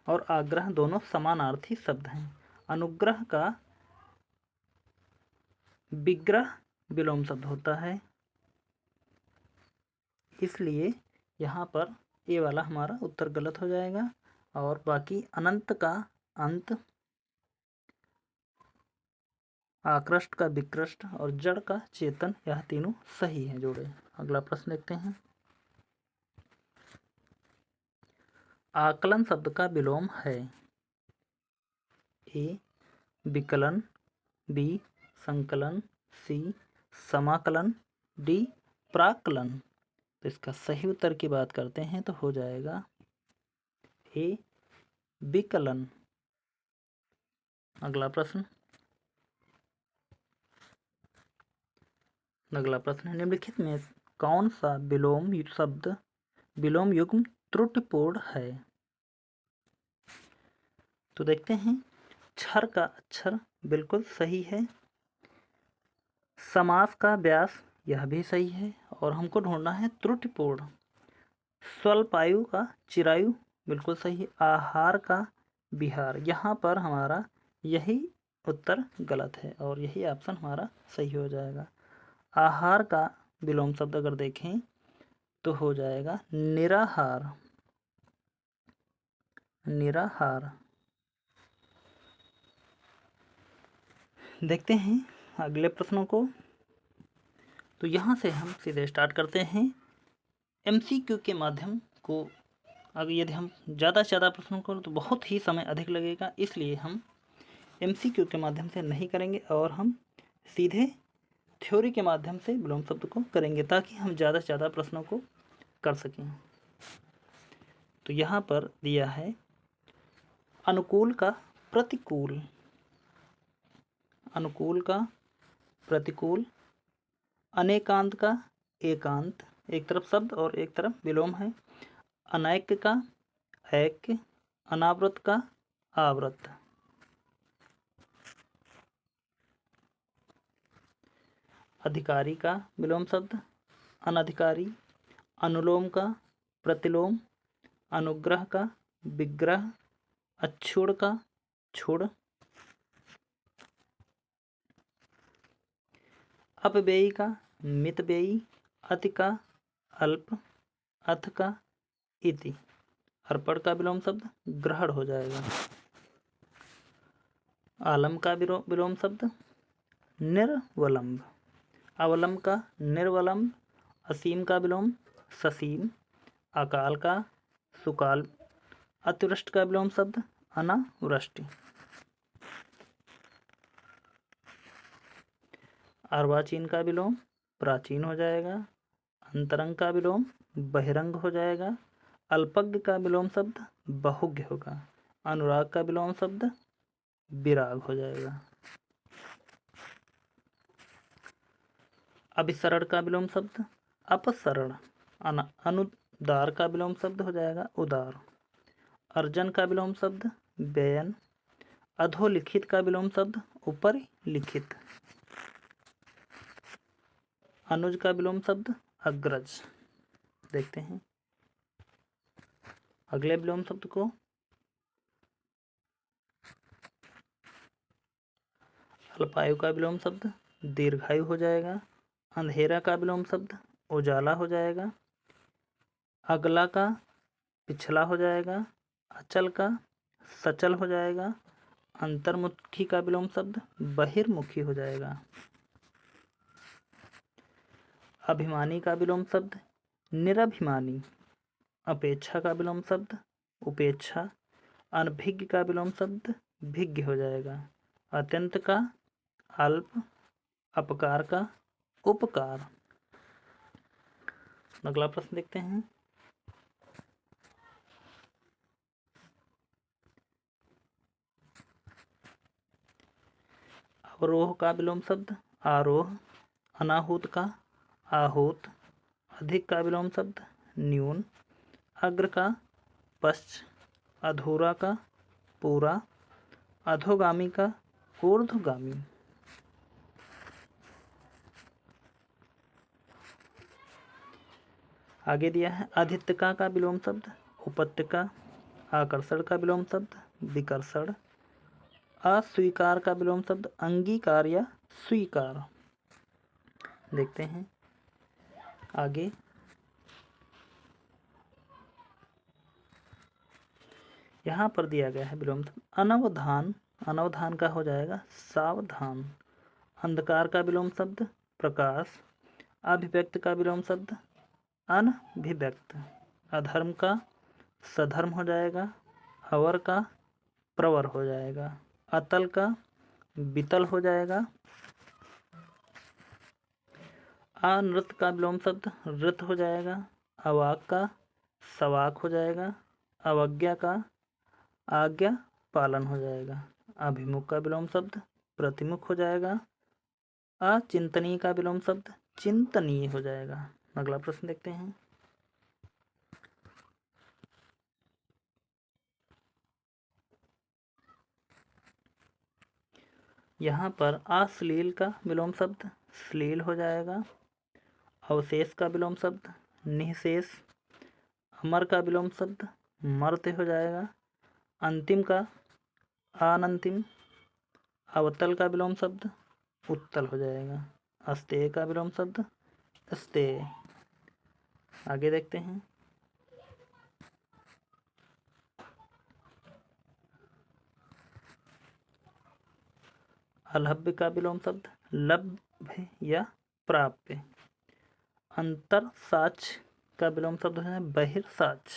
और आग्रह दोनों समानार्थी शब्द हैं। अनुग्रह का विग्रह विलोम शब्द होता है, इसलिए यहाँ पर ए वाला हमारा उत्तर गलत हो जाएगा। और बाकी अनंत का अंत, आकृष्ट का विकृष्ट और जड़ का चेतन, यह तीनों सही है जोड़े। अगला प्रश्न देखते हैं। आकलन शब्द का विलोम है। ए विकलन, बी संकलन, सी समाकलन, डी प्राकलन। तो इसका सही उत्तर की बात करते हैं तो हो जाएगा ए विकलन। अगला प्रश्न। अगला प्रश्न है निम्नलिखित में कौन सा विलोम शब्द विलोम युग्म त्रुटिपूर्ण है। तो देखते हैं, क्षर का अक्षर बिल्कुल सही है। समास का व्यास यह भी सही है। और हमको ढूंढना है त्रुटिपूर्ण। स्वल्पायु का चिरायु बिल्कुल सही है। आहार का विहार, यहाँ पर हमारा यही उत्तर गलत है और यही ऑप्शन हमारा सही हो जाएगा। आहार का विलोम शब्द अगर देखें तो हो जाएगा निराहार। निराहार। देखते हैं अगले प्रश्नों को। तो यहाँ से हम सीधे स्टार्ट करते हैं। एमसीक्यू के माध्यम को अगर यदि हम ज़्यादा से ज़्यादा प्रश्नों को तो बहुत ही समय अधिक लगेगा, इसलिए हम एमसीक्यू के माध्यम से नहीं करेंगे और हम सीधे थ्योरी के माध्यम से विलोम शब्द को करेंगे ताकि हम ज़्यादा से ज़्यादा प्रश्नों को कर सकें। तो यहाँ पर दिया है अनुकूल का प्रतिकूल। अनुकूल का प्रतिकूल। अनेकांत का एकांत, एक तरफ शब्द और एक तरफ विलोम है। अनैक्य का ऐक्य। अनावृत का आवृत। अधिकारी का विलोम शब्द अनधिकारी। अनुलोम का प्रतिलोम। अनुग्रह का विग्रह। अच्छुड़ का छुड़। अपव्ययी का मितव्ययी। अति का अल्प। अथ का इति। अर्पण का विलोम शब्द ग्रहण हो जाएगा। आलम का विलोम शब्द निर्वलंब। अवलंब का निर्वलंब। असीम का विलोम ससीम। अकाल का सुकाल। अतिवृष्टि का विलोम शब्द अनावृष्टि। अर्वाचीन का विलोम प्राचीन हो जाएगा। अंतरंग का विलोम बहिरंग हो जाएगा। अल्पज्ञ का विलोम शब्द बहुज्ञ होगा। अनुराग का विलोम शब्द विराग हो जाएगा। अभिसरण का विलोम शब्द अपसरण। अनुदार का विलोम शब्द हो जाएगा उदार। अर्जन का विलोम शब्द व्ययन। अधोलिखित का विलोम शब्द ऊपर लिखित। अनुज का विलोम शब्द अग्रज। देखते हैं अगले विलोम शब्द को। अल्पायु का विलोम शब्द दीर्घायु हो जाएगा। अंधेरा का विलोम शब्द उजाला हो जाएगा। अगला का पिछला हो जाएगा। अचल का सचल हो जाएगा। अंतर्मुखी का विलोम शब्द बहिर्मुखी हो जाएगा। अभिमानी का विलोम शब्द निरभिमानी। अपेक्षा का विलोम शब्द उपेक्षा। अनभिज्ञ का विलोम शब्द भिज्ञ हो जाएगा। अत्यंत का अल्प। अपकार का उपकार। अगला प्रश्न देखते हैं। अवरोह का विलोम शब्द आरोह। अनाहूत का आहूत। अधिक का विलोम शब्द न्यून। अग्र का पश्च। अधूरा का पूरा। अधोगामी का ऊर्ध्वगामी। आगे दिया है अधित्यका का विलोम शब्द उपत्यका। आकर्षण का विलोम शब्द विकर्षण। अस्वीकार का विलोम शब्द अंगीकार या स्वीकार। देखते हैं आगे। यहाँ पर दिया गया है विलोम शब्द अनवधान। अनवधान का हो जाएगा सावधान। अंधकार का विलोम शब्द प्रकाश। अभिव्यक्त का विलोम शब्द अनभिव्यक्त। अधर्म का सधर्म हो जाएगा। अवर का प्रवर हो जाएगा। अतल का वितल हो जाएगा। अनृत का विलोम शब्द ऋत हो जाएगा। अवाक का सवाक हो जाएगा। अवज्ञा का आज्ञा पालन हो जाएगा। अभिमुख का विलोम शब्द प्रतिमुख हो जाएगा। अचिंतनीय का विलोम शब्द चिंतनीय हो जाएगा। अगला प्रश्न देखते हैं। यहाँ पर अश्लील का विलोम शब्द श्लील हो जाएगा। अवशेष का विलोम शब्द निःशेष। अमर का विलोम शब्द मर्त्य हो जाएगा। अंतिम का अनंतिम। अवतल का विलोम शब्द उत्तल हो जाएगा। अस्तेय का विलोम शब्द अस्तेय। आगे देखते हैं। अलभ्य का विलोम शब्द लभ्य या प्राप्य। अंतर साच का विलोम शब्द है बहिर्साच।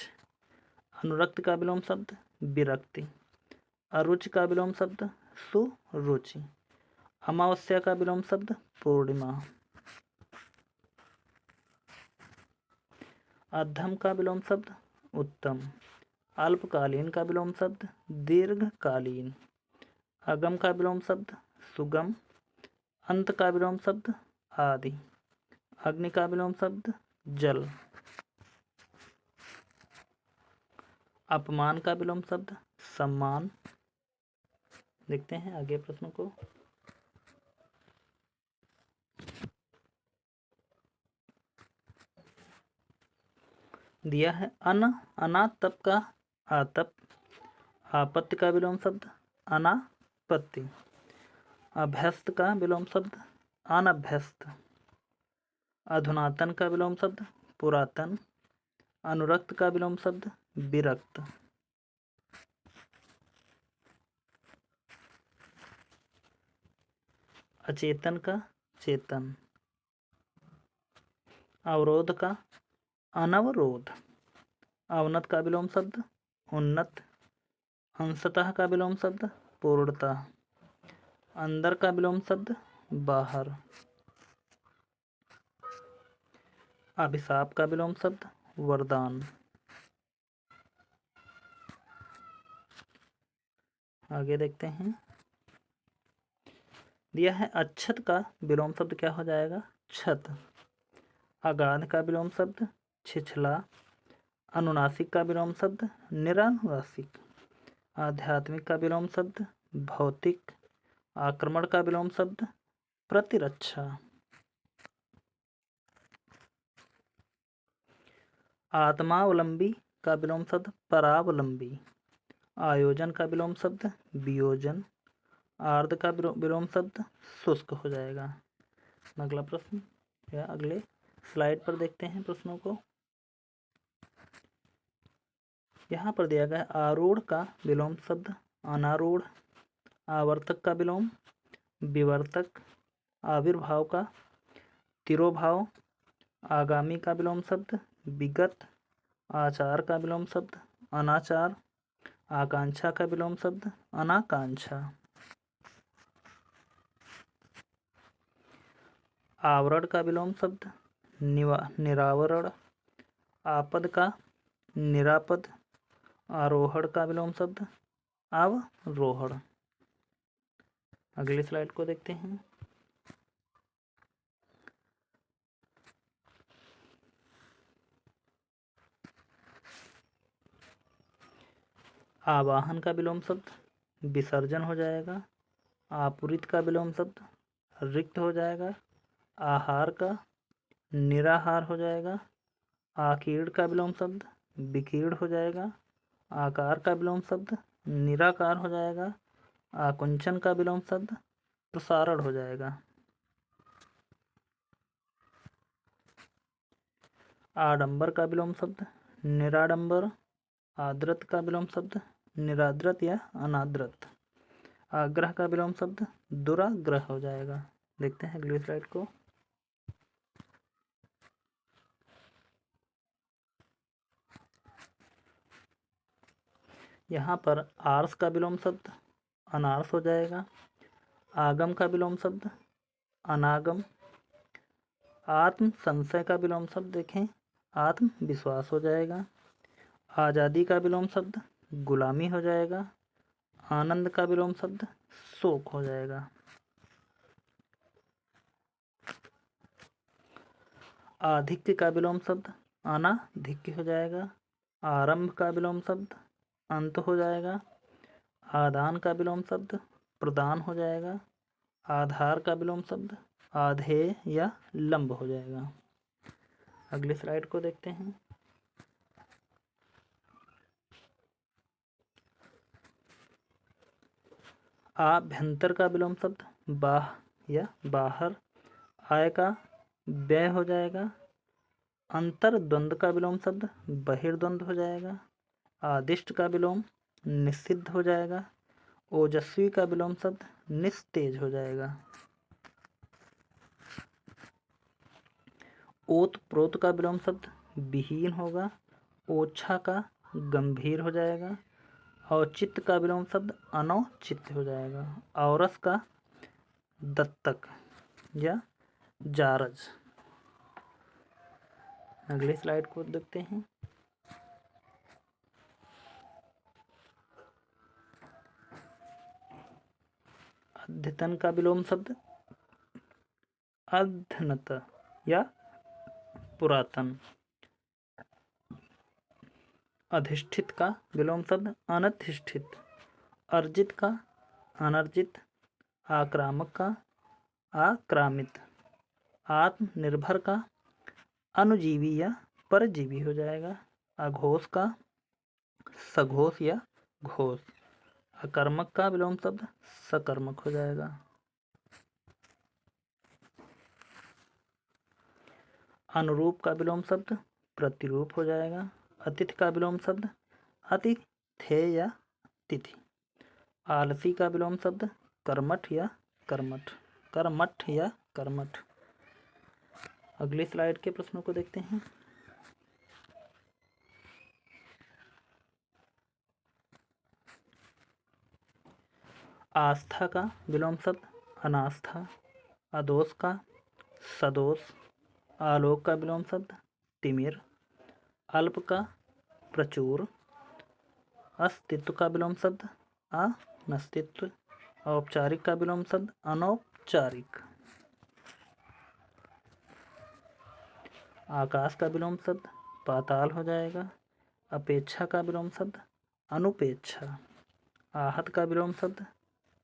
अनुरक्त का विलोम शब्द विरक्ति। अरुचि का विलोम शब्द सुरुचि। अमावस्या का विलोम शब्द पूर्णिमा। अधम का विलोम शब्द उत्तम। अल्पकालीन का विलोम शब्द दीर्घकालीन। अगम का विलोम शब्द सुगम। अंत का विलोम शब्द आदि। अग्नि का विलोम शब्द जल। अपमान का विलोम शब्द सम्मान। देखते हैं आगे प्रश्न को। दिया है अनातप का आतप। आपत्ति का विलोम शब्द अनापत्ति। अभ्यस्त का विलोम शब्द अनभ्यस्त। अधुनातन का विलोम शब्द पुरातन। अनुरक्त का विलोम शब्द विरक्त। अचेतन का चेतन। अवरोध का अनवरोध। अवनत का विलोम शब्द उन्नत। अंशतः का विलोम शब्द पूर्णतः। अंदर का विलोम शब्द बाहर। अभिशाप का विलोम शब्द वरदान। आगे देखते हैं। दिया है अच्छत का विलोम शब्द क्या हो जाएगा छत। अगाध का विलोम शब्द छिछला। अनुनासिक का विलोम शब्द निरानुनासिक। आध्यात्मिक का विलोम शब्द भौतिक। आक्रमण का विलोम शब्द प्रतिरक्षा। आत्मावलंबी का विलोम शब्द परावलंबी। आयोजन का विलोम शब्द वियोजन। आर्द्र का विलोम शब्द शुष्क हो जाएगा। अगला प्रश्न या अगले स्लाइड पर देखते हैं प्रश्नों को। यहाँ पर दिया गया आरूढ़ का विलोम शब्द अनारूढ़। आवर्तक का विलोम विवर्तक। आविर्भाव का तिरोभाव। आगामी का विलोम शब्द विगत। आचार का विलोम शब्द अनाचार। आकांक्षा का विलोम शब्द अनाकांक्षा। आवरण का विलोम शब्द निरावरण। आपद का निरापद। आरोहण का विलोम शब्द अवरोहण। अगली स्लाइड को देखते हैं। आवाहन का विलोम शब्द विसर्जन हो जाएगा। आपूरित का विलोम शब्द रिक्त हो जाएगा। आहार का निराहार हो जाएगा। आकीर्ण का विलोम शब्द विकीर्ण हो जाएगा। आकार का विलोम शब्द निराकार हो जाएगा। आकुंचन का विलोम शब्द प्रसारण हो जाएगा। आडंबर का विलोम शब्द निराडंबर। आद्रत का विलोम शब्द निराद्रत या अनाद्रत। आग्रह का विलोम शब्द दुराग्रह हो जाएगा। देखते हैं अगली स्लाइड को। यहाँ पर आर्स का विलोम शब्द अनार्स हो जाएगा। आगम का विलोम शब्द अनागम। आत्म संशय का विलोम शब्द देखें आत्मविश्वास हो जाएगा। आज़ादी का विलोम शब्द गुलामी हो जाएगा। आनंद का विलोम शब्द शोक हो जाएगा। आधिक्य का विलोम शब्द अनाधिक्य हो जाएगा। आरंभ का विलोम शब्द अंत हो जाएगा। आदान का विलोम शब्द प्रदान हो जाएगा। आधार का विलोम शब्द आधेय या लंब हो जाएगा। अगले स्लाइड को देखते हैं। आभ्यंतर का विलोम शब्द बाह या बाहर। आय का व्यय हो जाएगा। अंतर द्वंद का विलोम शब्द बहिर्द्वंद हो जाएगा। आदिष्ट का विलोम निषिद्ध हो जाएगा। ओजस्वी का विलोम शब्द निस्तेज हो जाएगा। ओत प्रोत का विलोम शब्द विहीन होगा। ओछा का गंभीर हो जाएगा। औचित्य का विलोम शब्द अनौचित्य हो जाएगा। औरस का दत्तक या जारज। अगले स्लाइड को देखते हैं। अद्यतन का विलोम शब्द अध्यनत या पुरातन। अधिष्ठित का विलोम शब्द अनधिष्ठित। अर्जित का अनर्जित। आक्रामक का आक्रामित। आत्मनिर्भर का अनुजीवी या परजीवी हो जाएगा। अघोष का सघोष या घोष। अकर्मक का विलोम शब्द सकर्मक हो जाएगा। अनुरूप का विलोम शब्द प्रतिरूप हो जाएगा। अतिथि का विलोम शब्द अतिथेय या तिथि। आलसी का विलोम शब्द कर्मठ या कर्मठ। कर्मठ या कर्मठ। अगले स्लाइड के प्रश्नों को देखते हैं। आस्था का विलोम शब्द अनास्था। अदोष का सदोष। आलोक का विलोम शब्द तिमिर। अल्प का प्रचुर। अस्तित्व का विलोम शब्द अनस्तित्व। औपचारिक का विलोम शब्द अनौपचारिक। आकाश का विलोम शब्द पाताल हो जाएगा। अपेक्षा का विलोम शब्द अनुपेक्षा। आहत का विलोम शब्द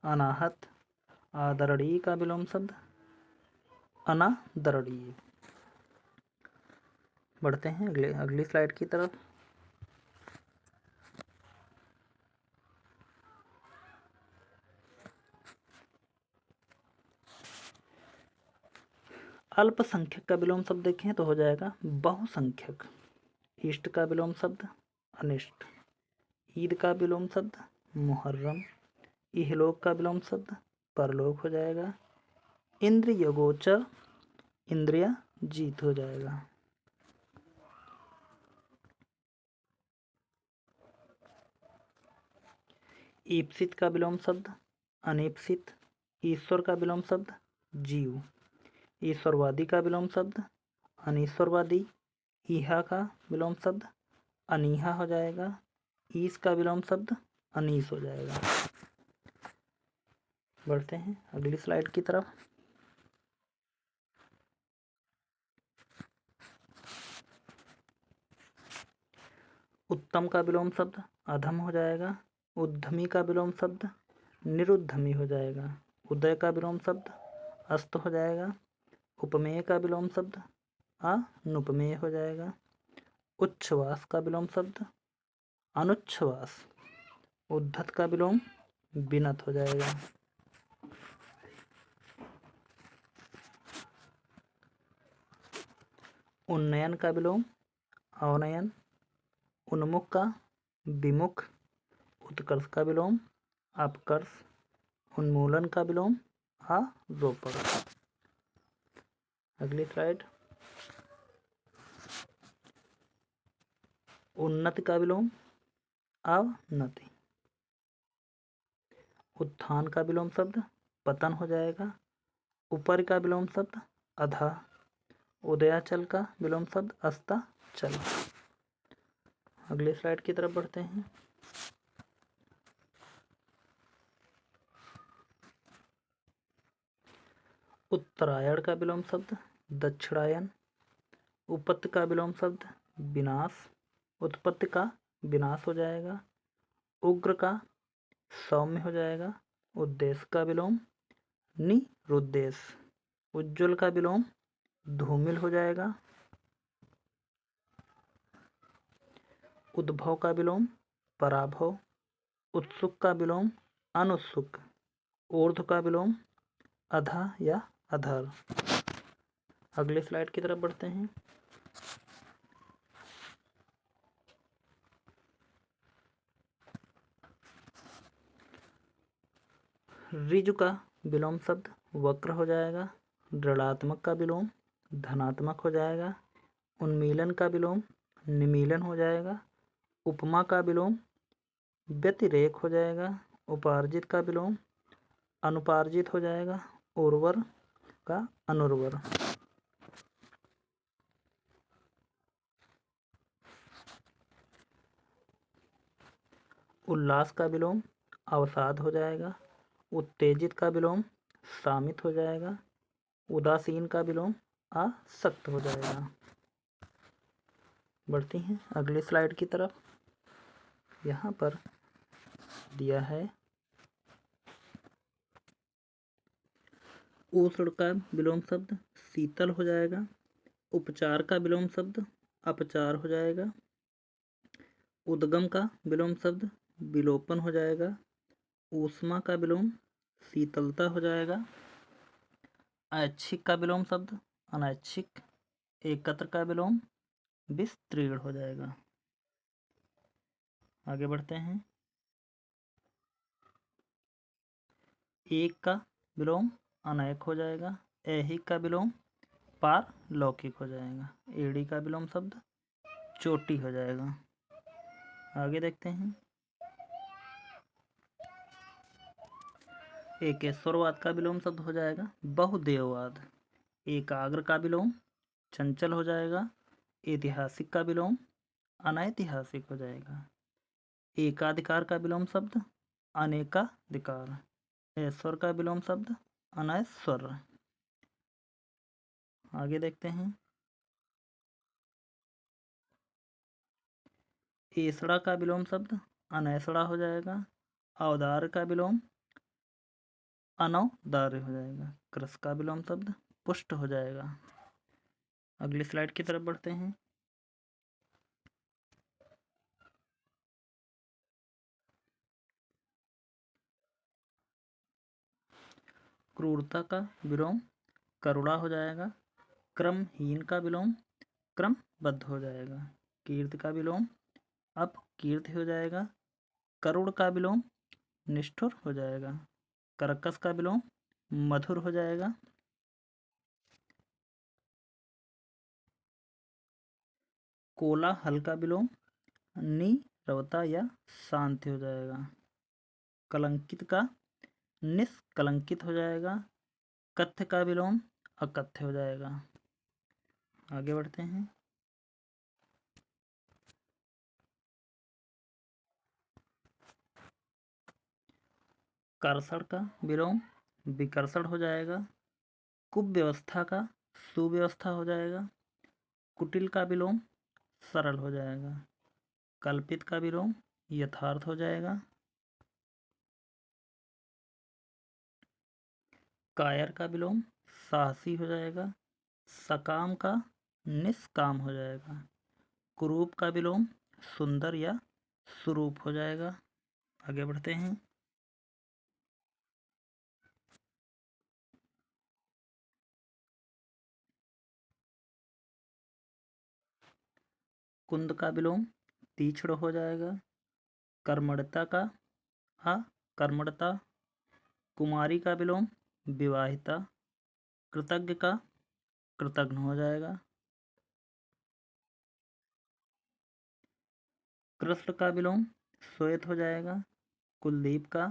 अनाहत। आदरणीय का विलोम शब्द अनादरणीय। बढ़ते हैं अगली स्लाइड की तरफ। अल्पसंख्यक का विलोम शब्द देखें तो हो जाएगा बहुसंख्यक। इष्ट का विलोम शब्द अनिष्ट। ईद का विलोम शब्द मुहर्रम। इहलोक का विलोम शब्द परलोक हो जाएगा। इंद्रिय गोचर इंद्रिया जीत हो जाएगा। ईप्सित का विलोम शब्द अनीप्सित। ईश्वर का विलोम शब्द जीव। ईश्वरवादी का विलोम शब्द अनीश्वरवादी। ईहा का विलोम शब्द अनीहा हो जाएगा। ईस का विलोम शब्द अनीस हो जाएगा। बढ़ते हैं अगली स्लाइड की तरफ। उत्तम का विलोम शब्द अधम हो जाएगा। उद्यमी का विलोम शब्द निरुद्यमी हो जाएगा। उदय का विलोम शब्द अस्त हो जाएगा। उपमेय का विलोम शब्द अनुपमेय हो जाएगा। उच्छ्वास का विलोम शब्द अनुच्छ्वास। उद्धत का विलोम विनत हो जाएगा। उन्नयन का विलोम अवनयन। उन्मुख का विमुख। उत्कर्ष का विलोम अपकर्ष। उन्मूलन का विलोम आरोपण। अगली स्लाइड। उन्नति का विलोम अवनति। उत्थान का विलोम शब्द पतन हो जाएगा। ऊपर का विलोम शब्द अधः। उदयाचल का विलोम शब्द अस्ताचल। अगले स्लाइड की तरफ बढ़ते हैं। उत्तरायण का विलोम शब्द दक्षिणायन। उपत्ति का विलोम शब्द विनाश। उत्पत्ति का विनाश हो जाएगा। उग्र का सौम्य हो जाएगा। उद्देश्य का विलोम निरुद्देश। उज्ज्वल का विलोम धूमिल हो जाएगा। उद्भव का विलोम पराभव। उत्सुक का विलोम अनुत्सुक। ऊर्ध्व का विलोम अधा या अधर। अगले स्लाइड की तरफ बढ़ते हैं। ऋजु का विलोम शब्द वक्र हो जाएगा। ऋणात्मक का विलोम धनात्मक हो जाएगा। उन्मीलन का विलोम निमीलन हो जाएगा। उपमा का विलोम व्यतिरेक हो जाएगा। उपार्जित का विलोम अनुपार्जित हो जाएगा। उर्वर का अनुर्वर। उल्लास का विलोम अवसाद हो जाएगा। उत्तेजित का विलोम शामित हो जाएगा। उदासीन का विलोम आसक्त हो जाएगा। बढ़ती हैं अगली स्लाइड की तरफ। यहाँ पर दिया है उष्ण का विलोम शब्द शीतल हो जाएगा। उपचार का विलोम शब्द अपचार हो जाएगा। उद्गम का विलोम शब्द विलोपन हो जाएगा। ऊष्मा का विलोम शीतलता हो जाएगा। ऐच्छिक का विलोम शब्द अनैच्छिक। एकत्र का विलोम विस्तीर्ण हो जाएगा। आगे बढ़ते हैं। एक का विलोम अनैक हो जाएगा। ऐहिक का विलोम पारलौकिक हो जाएगा। एड़ी का विलोम शब्द चोटी हो जाएगा। आगे देखते हैं। एकेश्वरवाद का विलोम शब्द हो जाएगा बहुदेववाद। एकाग्र का विलोम चंचल हो जाएगा। ऐतिहासिक का विलोम अनैतिहासिक हो जाएगा। एकाधिकार का विलोम शब्द अनेकाधिकार। ऐश्वर का विलोम शब्द अनैश्वर। आगे देखते हैं। एसड़ा का विलोम शब्द अनैसड़ा हो जाएगा। औदार्य का विलोम अनौदार्य हो जाएगा। कृश का विलोम शब्द पुष्ट हो जाएगा। अगली स्लाइड की तरफ बढ़ते हैं। क्रूरता का विलोम करुणा हो जाएगा। क्रमहीन का विलोम क्रमबद्ध हो जाएगा। कीर्ति का विलोम अपकीर्ति हो जाएगा। करुण का विलोम निष्ठुर हो जाएगा। कर्कश का विलोम मधुर हो जाएगा। कोलाहल का विलोम नीरवता या शांति हो जाएगा। कलंकित का निष्कलंकित हो जाएगा। कथ्य का विलोम अकथ्य हो जाएगा। आगे बढ़ते हैं। कर्षण का विलोम विकर्षण हो जाएगा। कुव्यवस्था का सुव्यवस्था हो जाएगा। कुटिल का विलोम सरल हो जाएगा। कल्पित का विलोम यथार्थ हो जाएगा। कायर का विलोम साहसी हो जाएगा। सकाम का निष्काम हो जाएगा। कुरूप का विलोम सुंदर या सुरूप हो जाएगा। आगे बढ़ते हैं। कुंद का विलोम तीक्ष्ण हो जाएगा। कर्मणता का अकर्मणता। कुमारी का विलोम विवाहिता। कृतज्ञ का कृतघ्न हो जाएगा। कृष्ण का विलोम श्वेत हो जाएगा। कुलदीप का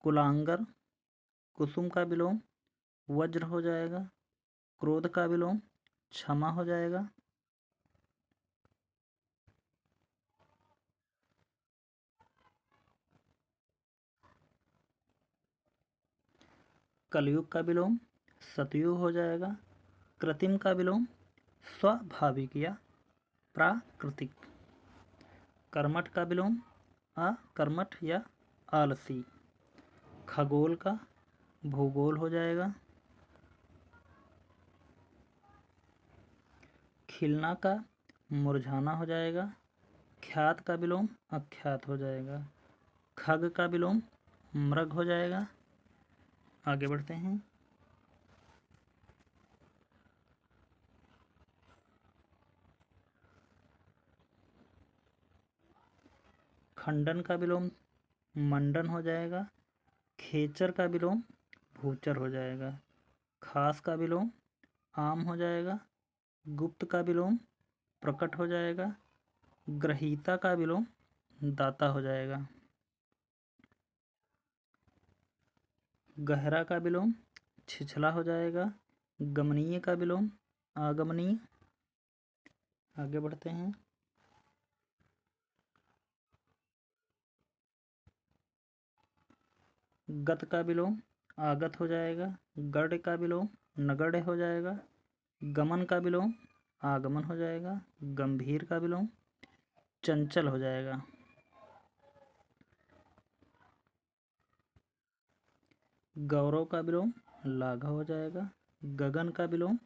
कुलांगर। कुसुम का विलोम वज्र हो जाएगा। क्रोध का विलोम क्षमा हो जाएगा। कलयुग का विलोम सतयुग हो जाएगा। कृत्रिम का विलोम स्वाभाविक या प्राकृतिक। कर्मठ का विलोम अकर्मठ या आलसी। खगोल का भूगोल हो जाएगा। खिलना का मुरझाना हो जाएगा। ख्यात का विलोम अख्यात हो जाएगा। खग का विलोम मृग हो जाएगा। आगे बढ़ते हैं। खंडन का विलोम मंडन हो जाएगा। खेचर का विलोम भूचर हो जाएगा। खास का विलोम आम हो जाएगा। गुप्त का विलोम प्रकट हो जाएगा। ग्रहीता का विलोम दाता हो जाएगा। गहरा का विलोम छिछला हो जाएगा। गमनीय का विलोम आगमनीय। आगे बढ़ते हैं। गत का विलोम आगत हो जाएगा। गढ़ का विलोम नगढ़ हो जाएगा। गमन का विलोम आगमन हो जाएगा। गंभीर का विलोम चंचल हो जाएगा। गौरव का विलोम लाघव हो जाएगा। गगन का विलोम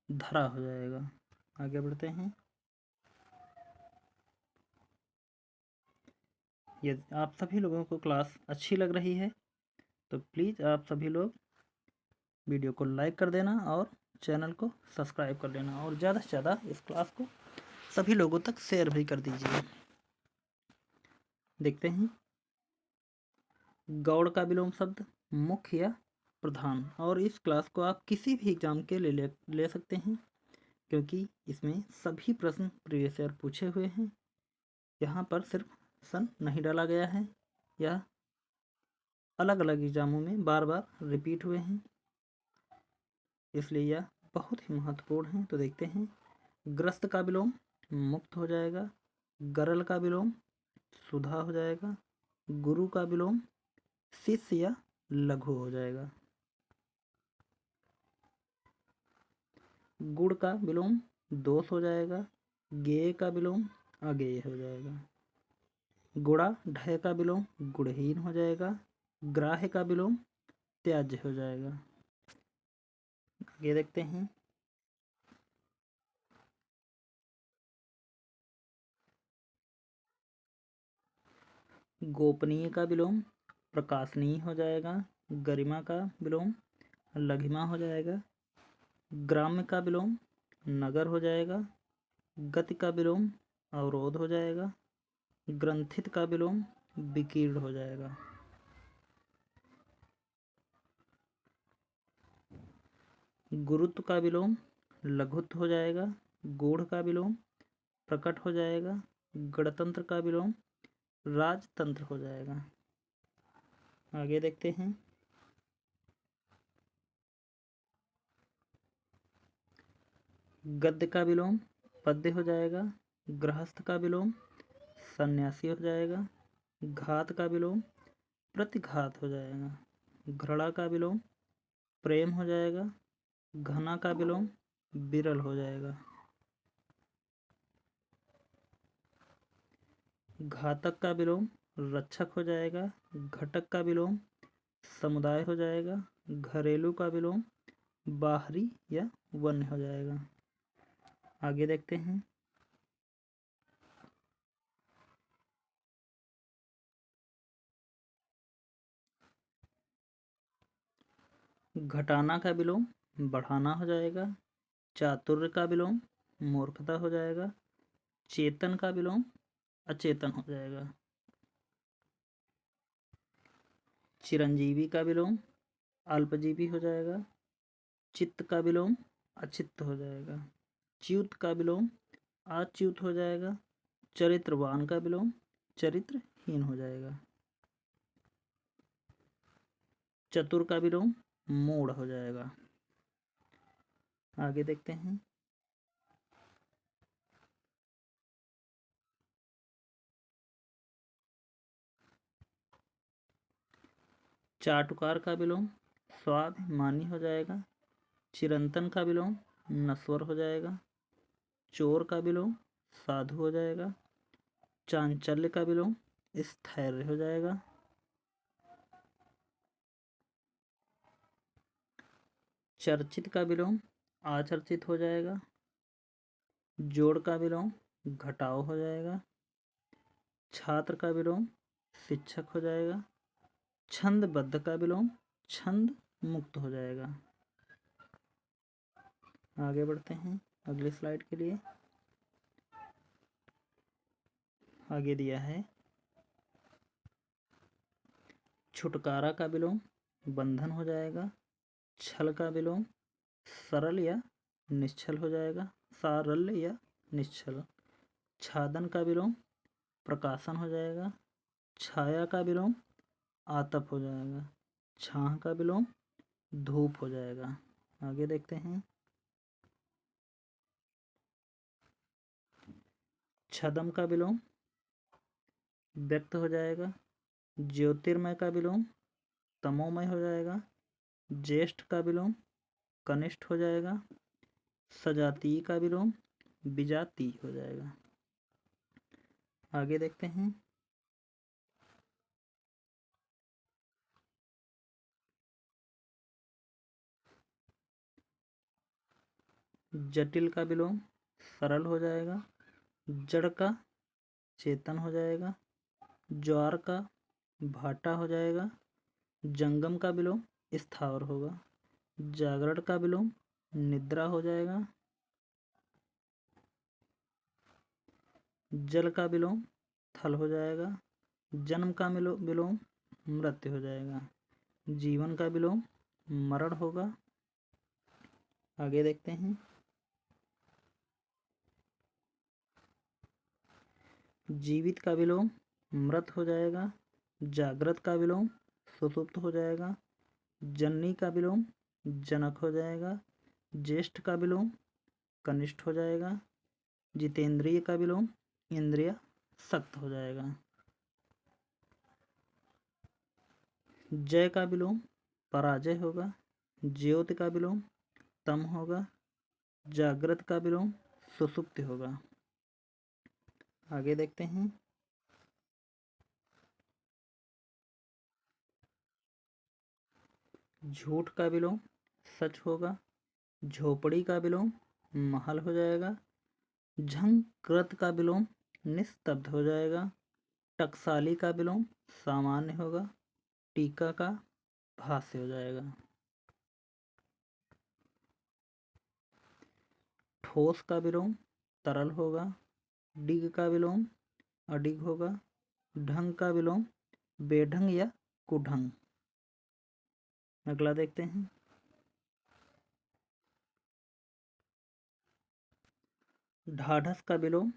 धरा हो जाएगा। आगे बढ़ते हैं। यदि आप सभी लोगों को क्लास अच्छी लग रही है तो प्लीज़ आप सभी लोग वीडियो को लाइक कर देना और चैनल को सब्सक्राइब कर लेना और ज़्यादा से ज़्यादा इस क्लास को सभी लोगों तक शेयर भी कर दीजिए। देखते हैं। गौड़ का विलोम शब्द मुख्य या प्रधान, और इस क्लास को आप किसी भी एग्जाम के लिए ले सकते हैं क्योंकि इसमें सभी प्रश्न प्रीवियस ईयर पूछे हुए हैं। यहाँ पर सिर्फ सन नहीं डाला गया है। यह अलग अलग एग्जामों में बार बार रिपीट हुए हैं, इसलिए यह बहुत ही महत्वपूर्ण है। तो देखते हैं। ग्रस्त का विलोम मुक्त हो जाएगा। गरल का विलोम सुधा हो जाएगा। गुरु का विलोम शिष्य या लघु हो जाएगा। गुड़ का विलोम दोष हो जाएगा। गेय का विलोम अगेय हो जाएगा। गुड़ा ढय का विलोम गुणहीन हो जाएगा। ग्राह्य का विलोम त्याज्य हो जाएगा। आगे देखते हैं। गोपनीय का विलोम प्रकाशनीय हो जाएगा। गरिमा का विलोम लघिमा हो जाएगा। ग्राम्य का विलोम नगर हो जाएगा। गति का विलोम अवरोध हो जाएगा। ग्रंथित का विलोम विकीर्ण हो जाएगा। गुरुत्व का विलोम लघुत्व हो जाएगा। गूढ़ का विलोम प्रकट हो जाएगा। गणतंत्र का विलोम राजतंत्र हो जाएगा। आगे देखते हैं। गद्य का विलोम पद्य हो जाएगा। गृहस्थ का विलोम सन्यासी हो जाएगा। घात का विलोम प्रतिघात हो जाएगा। घृणा का विलोम प्रेम हो जाएगा। घना का विलोम विरल हो जाएगा। घातक का विलोम रक्षक हो जाएगा। घटक का विलोम समुदाय हो जाएगा। घरेलू का विलोम बाहरी या वन्य हो जाएगा। आगे देखते हैं। घटाना का विलोम बढ़ाना हो जाएगा। चातुर्य का विलोम मूर्खता हो जाएगा। चेतन का विलोम अचेतन हो जाएगा। चिरंजीवी का विलोम अल्पजीवी हो जाएगा। चित्त का विलोम अचित्त हो जाएगा। च्युत का विलोम अच्युत हो जाएगा। चरित्रवान का विलोम चरित्रहीन हो जाएगा। चतुर का विलोम मूढ़ हो जाएगा। आगे देखते हैं। चाटुकार का विलोम स्वाभिमानी हो जाएगा। चिरंतन का विलोम नश्वर हो जाएगा। चोर का विलोम साधु हो जाएगा। चांचल्य का विलोम स्थैर्य हो जाएगा। चर्चित का विलोम आचर्चित हो जाएगा। जोड़ का विलोम घटाव हो जाएगा। छात्र का विलोम शिक्षक हो जाएगा। छंदबद्ध का विलोम छंद मुक्त हो जाएगा। आगे बढ़ते हैं अगली स्लाइड के लिए। आगे दिया है छुटकारा का विलोम बंधन हो जाएगा। छल का विलोम सरल या निश्चल हो जाएगा। सारल्य या निश्चल। छादन का विलोम प्रकाशन हो जाएगा। छाया का विलोम आतप हो जाएगा। छाह का विलोम धूप हो जाएगा। आगे देखते हैं। छदम का विलोम व्यक्त हो जाएगा। ज्योतिर्मय का विलोम तमोमय हो जाएगा। ज्येष्ठ का विलोम कनिष्ठ हो जाएगा। सजातीय का विलोम विजातीय हो जाएगा। आगे देखते हैं। जटिल का विलोम सरल हो जाएगा। जड़ का चेतन हो जाएगा। ज्वार का भाटा हो जाएगा। जंगम का विलोम स्थावर होगा। जागरण का विलोम निद्रा हो जाएगा। जल का विलोम थल हो जाएगा। जन्म का विलोम मृत्यु हो जाएगा। जीवन का विलोम मरण होगा। आगे देखते हैं। जीवित का विलोम मृत हो जाएगा। जागृत का विलोम सुषुप्त हो जाएगा। जननी का विलोम जनक हो जाएगा। ज्येष्ठ का विलोम कनिष्ठ हो जाएगा। जितेंद्रिय का विलोम इंद्रिय सक्त हो जाएगा। जय का विलोम पराजय होगा। ज्योति का विलोम तम होगा। जागृत का विलोम सुषुप्ति होगा। आगे देखते हैं। झूठ का विलोम सच होगा। झोपड़ी का विलोम महल हो जाएगा। झंकृत का विलोम निस्तब्ध हो जाएगा। टकसाली का विलोम सामान्य होगा। टीका का भाष्य हो जाएगा। ठोस का विलोम तरल होगा। डिग का विलोम अडिग होगा। ढंग का विलोम बेढंग या कुढंग। अगला देखते हैं। ढाढ़स का विलोम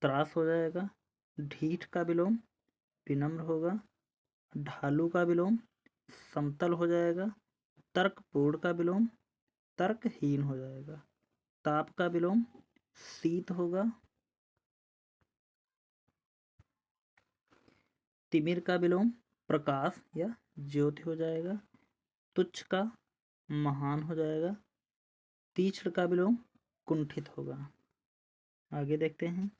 त्रास हो जाएगा। ढीठ का विलोम विनम्र होगा। ढालू का विलोम समतल हो जाएगा। तर्कपूर्ण का विलोम तर्कहीन हो जाएगा। ताप का विलोम शीत होगा। तिमिर का विलोम प्रकाश या ज्योति हो जाएगा। तुच्छ का महान हो जाएगा। तीक्ष्ण का विलोम कुंठित होगा। आगे देखते हैं।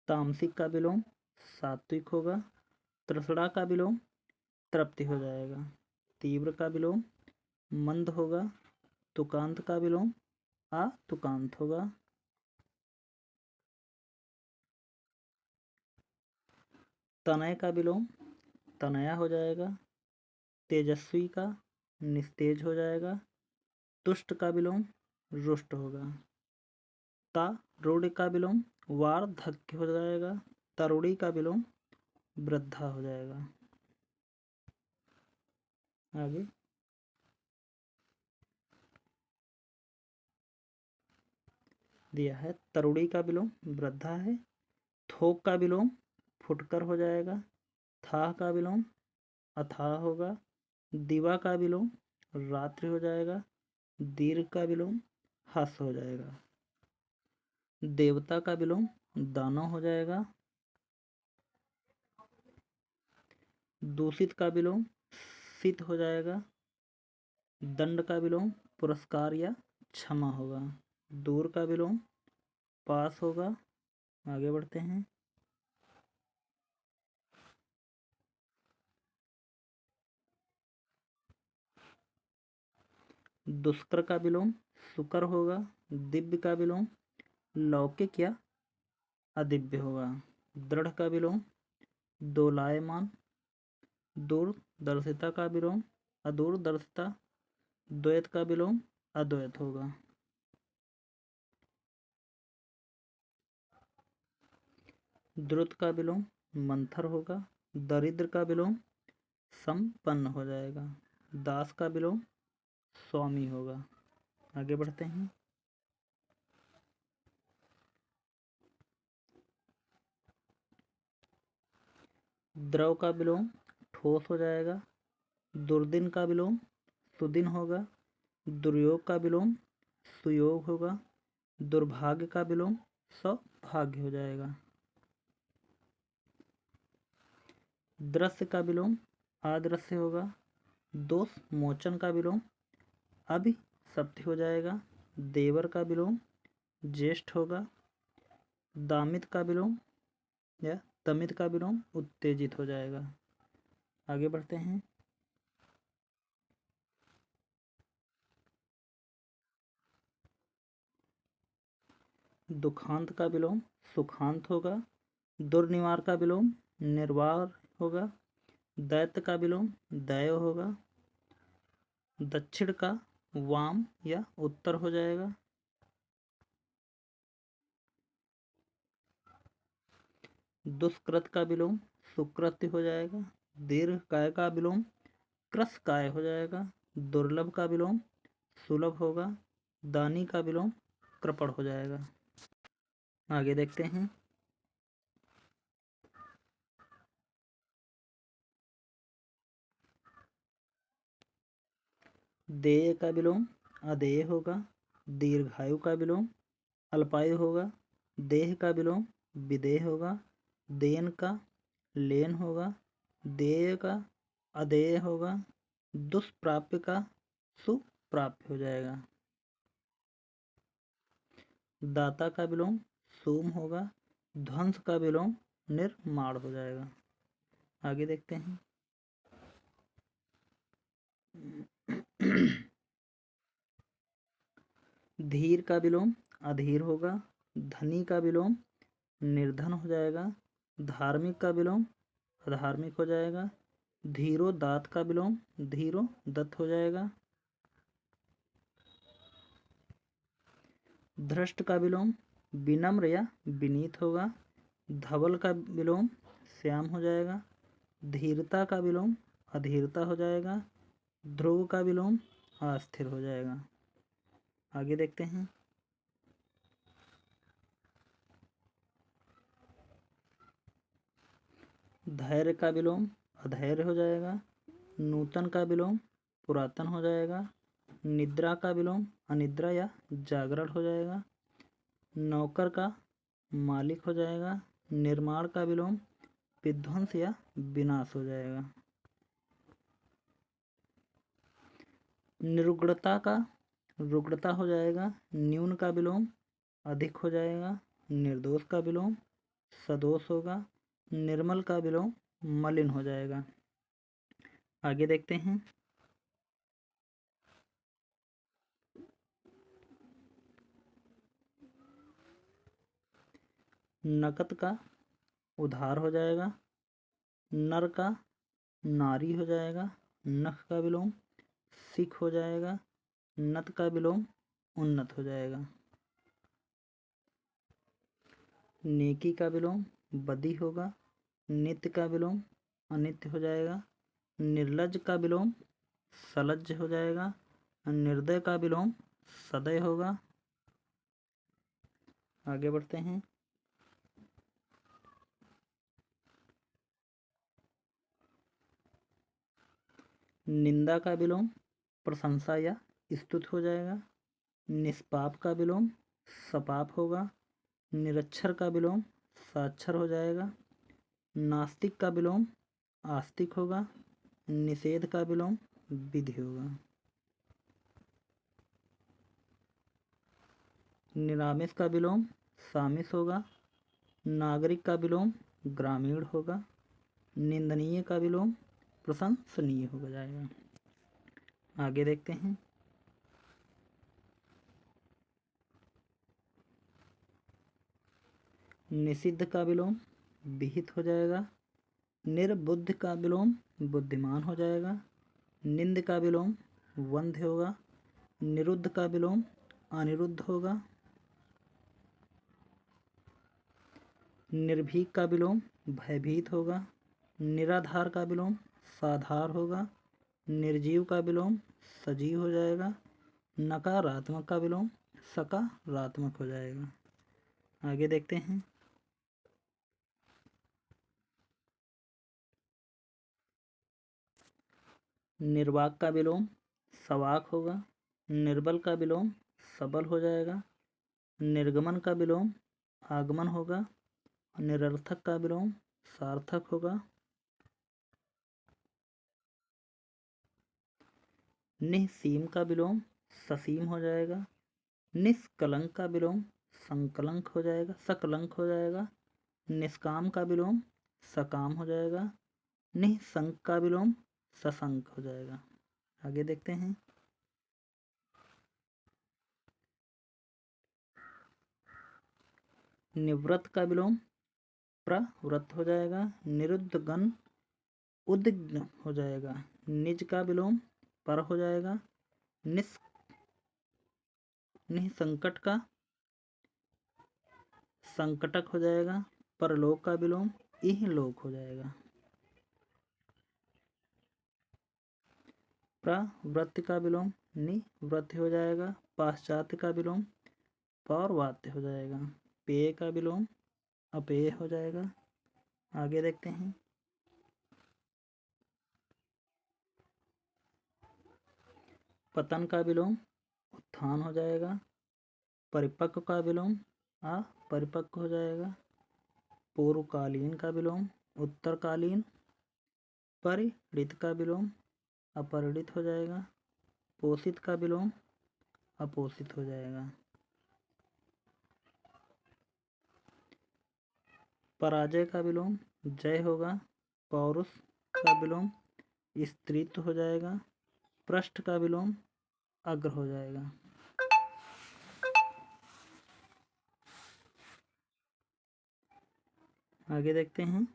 तामसिक का विलोम सात्विक होगा। तृष्णा का विलोम तृप्ति हो जाएगा। तीव्र का विलोम मंद होगा। तुकांत का विलोम अतुकांत होगा। तनय का विलोम तनया हो जाएगा। तेजस्वी का निस्तेज हो जाएगा। तुष्ट का विलोम रुष्ट होगा। तारूढ़ का विलोम वार्धक्य हो जाएगा। तरुणी का विलोम वृद्धा हो जाएगा। आगे दिया है तरुणी का विलोम वृद्धा है। थोक का विलोम फुटकर हो जाएगा। थाह का विलोम अथाह होगा। दिवा का विलोम रात्रि हो जाएगा। दीर्घ का विलोम हस हो जाएगा। देवता का विलोम दानव हो जाएगा। दूषित का विलोम सित हो जाएगा। दंड का विलोम पुरस्कार या क्षमा होगा। दूर का विलोम पास होगा। आगे बढ़ते हैं। दुष्कर का विलोम सुकर होगा। दिव्य का विलोम लौकिक या अदिव्य होगा। दृढ़ का विलोम दोलायमान। दूरदर्शिता का विलोम अदूरदर्शिता। द्वैत का विलोम अद्वैत होगा। द्रुत का विलोम मंथर होगा। दरिद्र का विलोम संपन्न हो जाएगा। दास का विलोम स्वामी होगा। आगे बढ़ते हैं। द्रव का विलोम ठोस हो जाएगा। दुर्दिन का विलोम सुदिन होगा। दुर्योग का विलोम सुयोग होगा। दुर्भाग्य का विलोम सौभाग्य हो जाएगा। दृश्य का विलोम अदृश्य होगा। दोष मोचन का विलोम अभिशप्त हो जाएगा। देवर का विलोम ज्येष्ठ होगा। दामित का विलोम या दमित का विलोम उत्तेजित हो जाएगा। आगे बढ़ते हैं। दुखांत का विलोम सुखांत होगा। दुर्निवार का विलोम निर्वार होगा। दैत्य का विलोम दैव होगा। दक्षिण का वाम या उत्तर हो जाएगा। दुष्कृत का विलोम सुकृत्य हो जाएगा। दीर्घकाय का विलोम कृशकाय हो जाएगा। दुर्लभ का विलोम सुलभ होगा। दानी का विलोम कृपण हो जाएगा। आगे देखते हैं। देय का विलोम अदेय होगा। दीर्घायु का विलोम अल्पायु होगा। देह का विलोम विदेह होगा। देन का लेन होगा। देय का अदेय होगा। दुष्प्राप्य का सुप्राप्य हो जाएगा। दाता का विलोम सोम होगा। ध्वंस का विलोम निर्माण हो जाएगा। आगे देखते हैं। धीर का विलोम अधीर होगा। धनी का विलोम निर्धन हो जाएगा। धार्मिक का विलोम अधार्मिक हो जाएगा। धीरो दात का विलोम धीरो दत्त हो जाएगा। धृष्ट का विलोम विनम्र या विनीत होगा। धवल का विलोम श्याम हो जाएगा। धीरता का विलोम अधीरता हो जाएगा। ध्रुव का विलोम अस्थिर हो जाएगा। आगे देखते हैं। धैर्य का विलोम अधैर्य हो जाएगा। नूतन का विलोम पुरातन हो जाएगा। निद्रा का विलोम अनिद्रा या जागरण हो जाएगा। नौकर का मालिक हो जाएगा। निर्माण का विलोम विध्वंस या विनाश हो जाएगा। निरुग्णता का रुग्णता हो जाएगा। न्यून का विलोम अधिक हो जाएगा। निर्दोष का विलोम सदोष होगा। निर्मल का विलोम मलिन हो जाएगा। आगे देखते हैं। नकद का उधार हो जाएगा। नर का नारी हो जाएगा। नख का विलोम सिख हो जाएगा। नत का विलोम उन्नत हो जाएगा। नेकी का विलोम बदी होगा। नित्य का विलोम अनित्य हो जाएगा। निर्लज का विलोम सलज्ज हो जाएगा। निर्दय का विलोम सदय होगा। आगे बढ़ते हैं। निंदा का विलोम प्रशंसा या स्तुति हो जाएगा। निष्पाप का विलोम सपाप होगा। निरक्षर का विलोम साक्षर हो जाएगा। नास्तिक का विलोम आस्तिक होगा। निषेध का विलोम विधि होगा। निरामिष का विलोम सामिस होगा। नागरिक का विलोम ग्रामीण होगा। निंदनीय का विलोम प्रशंसनीय हो जाएगा। आगे देखते हैं। निषिद्ध का विलोम विहित हो जाएगा। निर्बुद्ध का विलोम बुद्धिमान हो जाएगा। निंद का विलोम वंध्य होगा। निरुद्ध का विलोम अनिरुद्ध होगा। निर्भीक का विलोम भयभीत होगा। निराधार का विलोम साधार होगा। निर्जीव का विलोम सजीव हो जाएगा। नकारात्मक का विलोम सकारात्मक हो जाएगा। आगे देखते हैं। निर्वाक का विलोम सवाक होगा। निर्बल का विलोम सबल हो जाएगा। निर्गमन का विलोम आगमन होगा। निरर्थक का विलोम सार्थक होगा। निःसीम का विलोम ससीम हो जाएगा। निष्कलंक का विलोम संकलंक हो जाएगा सकलंक हो जाएगा। निष्काम का विलोम सकाम हो जाएगा। निःसंक का विलोम सशंक हो जाएगा। आगे देखते हैं। निवृत्त का विलोम प्रवृत्त हो जाएगा। निरुद्ध गण उद्विग्न हो जाएगा। निज का विलोम पर हो जाएगा। निःसंकट का संकटक हो जाएगा। परलोक का विलोम इहलोक हो जाएगा। प्रवृत्ति का विलोम निवृत्ति हो जाएगा। पाश्चात्य का विलोम पौर्वात्य हो जाएगा। पेय का विलोम अपेय हो जाएगा। आगे देखते हैं। पतन का विलोम उत्थान हो जाएगा। परिपक्व का विलोम अपरिपक्व हो जाएगा। पूर्वकालीन का विलोम उत्तरकालीन। परिणित का विलोम अपरिणित हो जाएगा। पोषित का विलोम अपोषित हो जाएगा। पराजय का विलोम जय होगा। पौरुष का विलोम स्त्रीत्व हो जाएगा। पृष्ठ का विलोम अग्र हो जाएगा। आगे देखते हैं।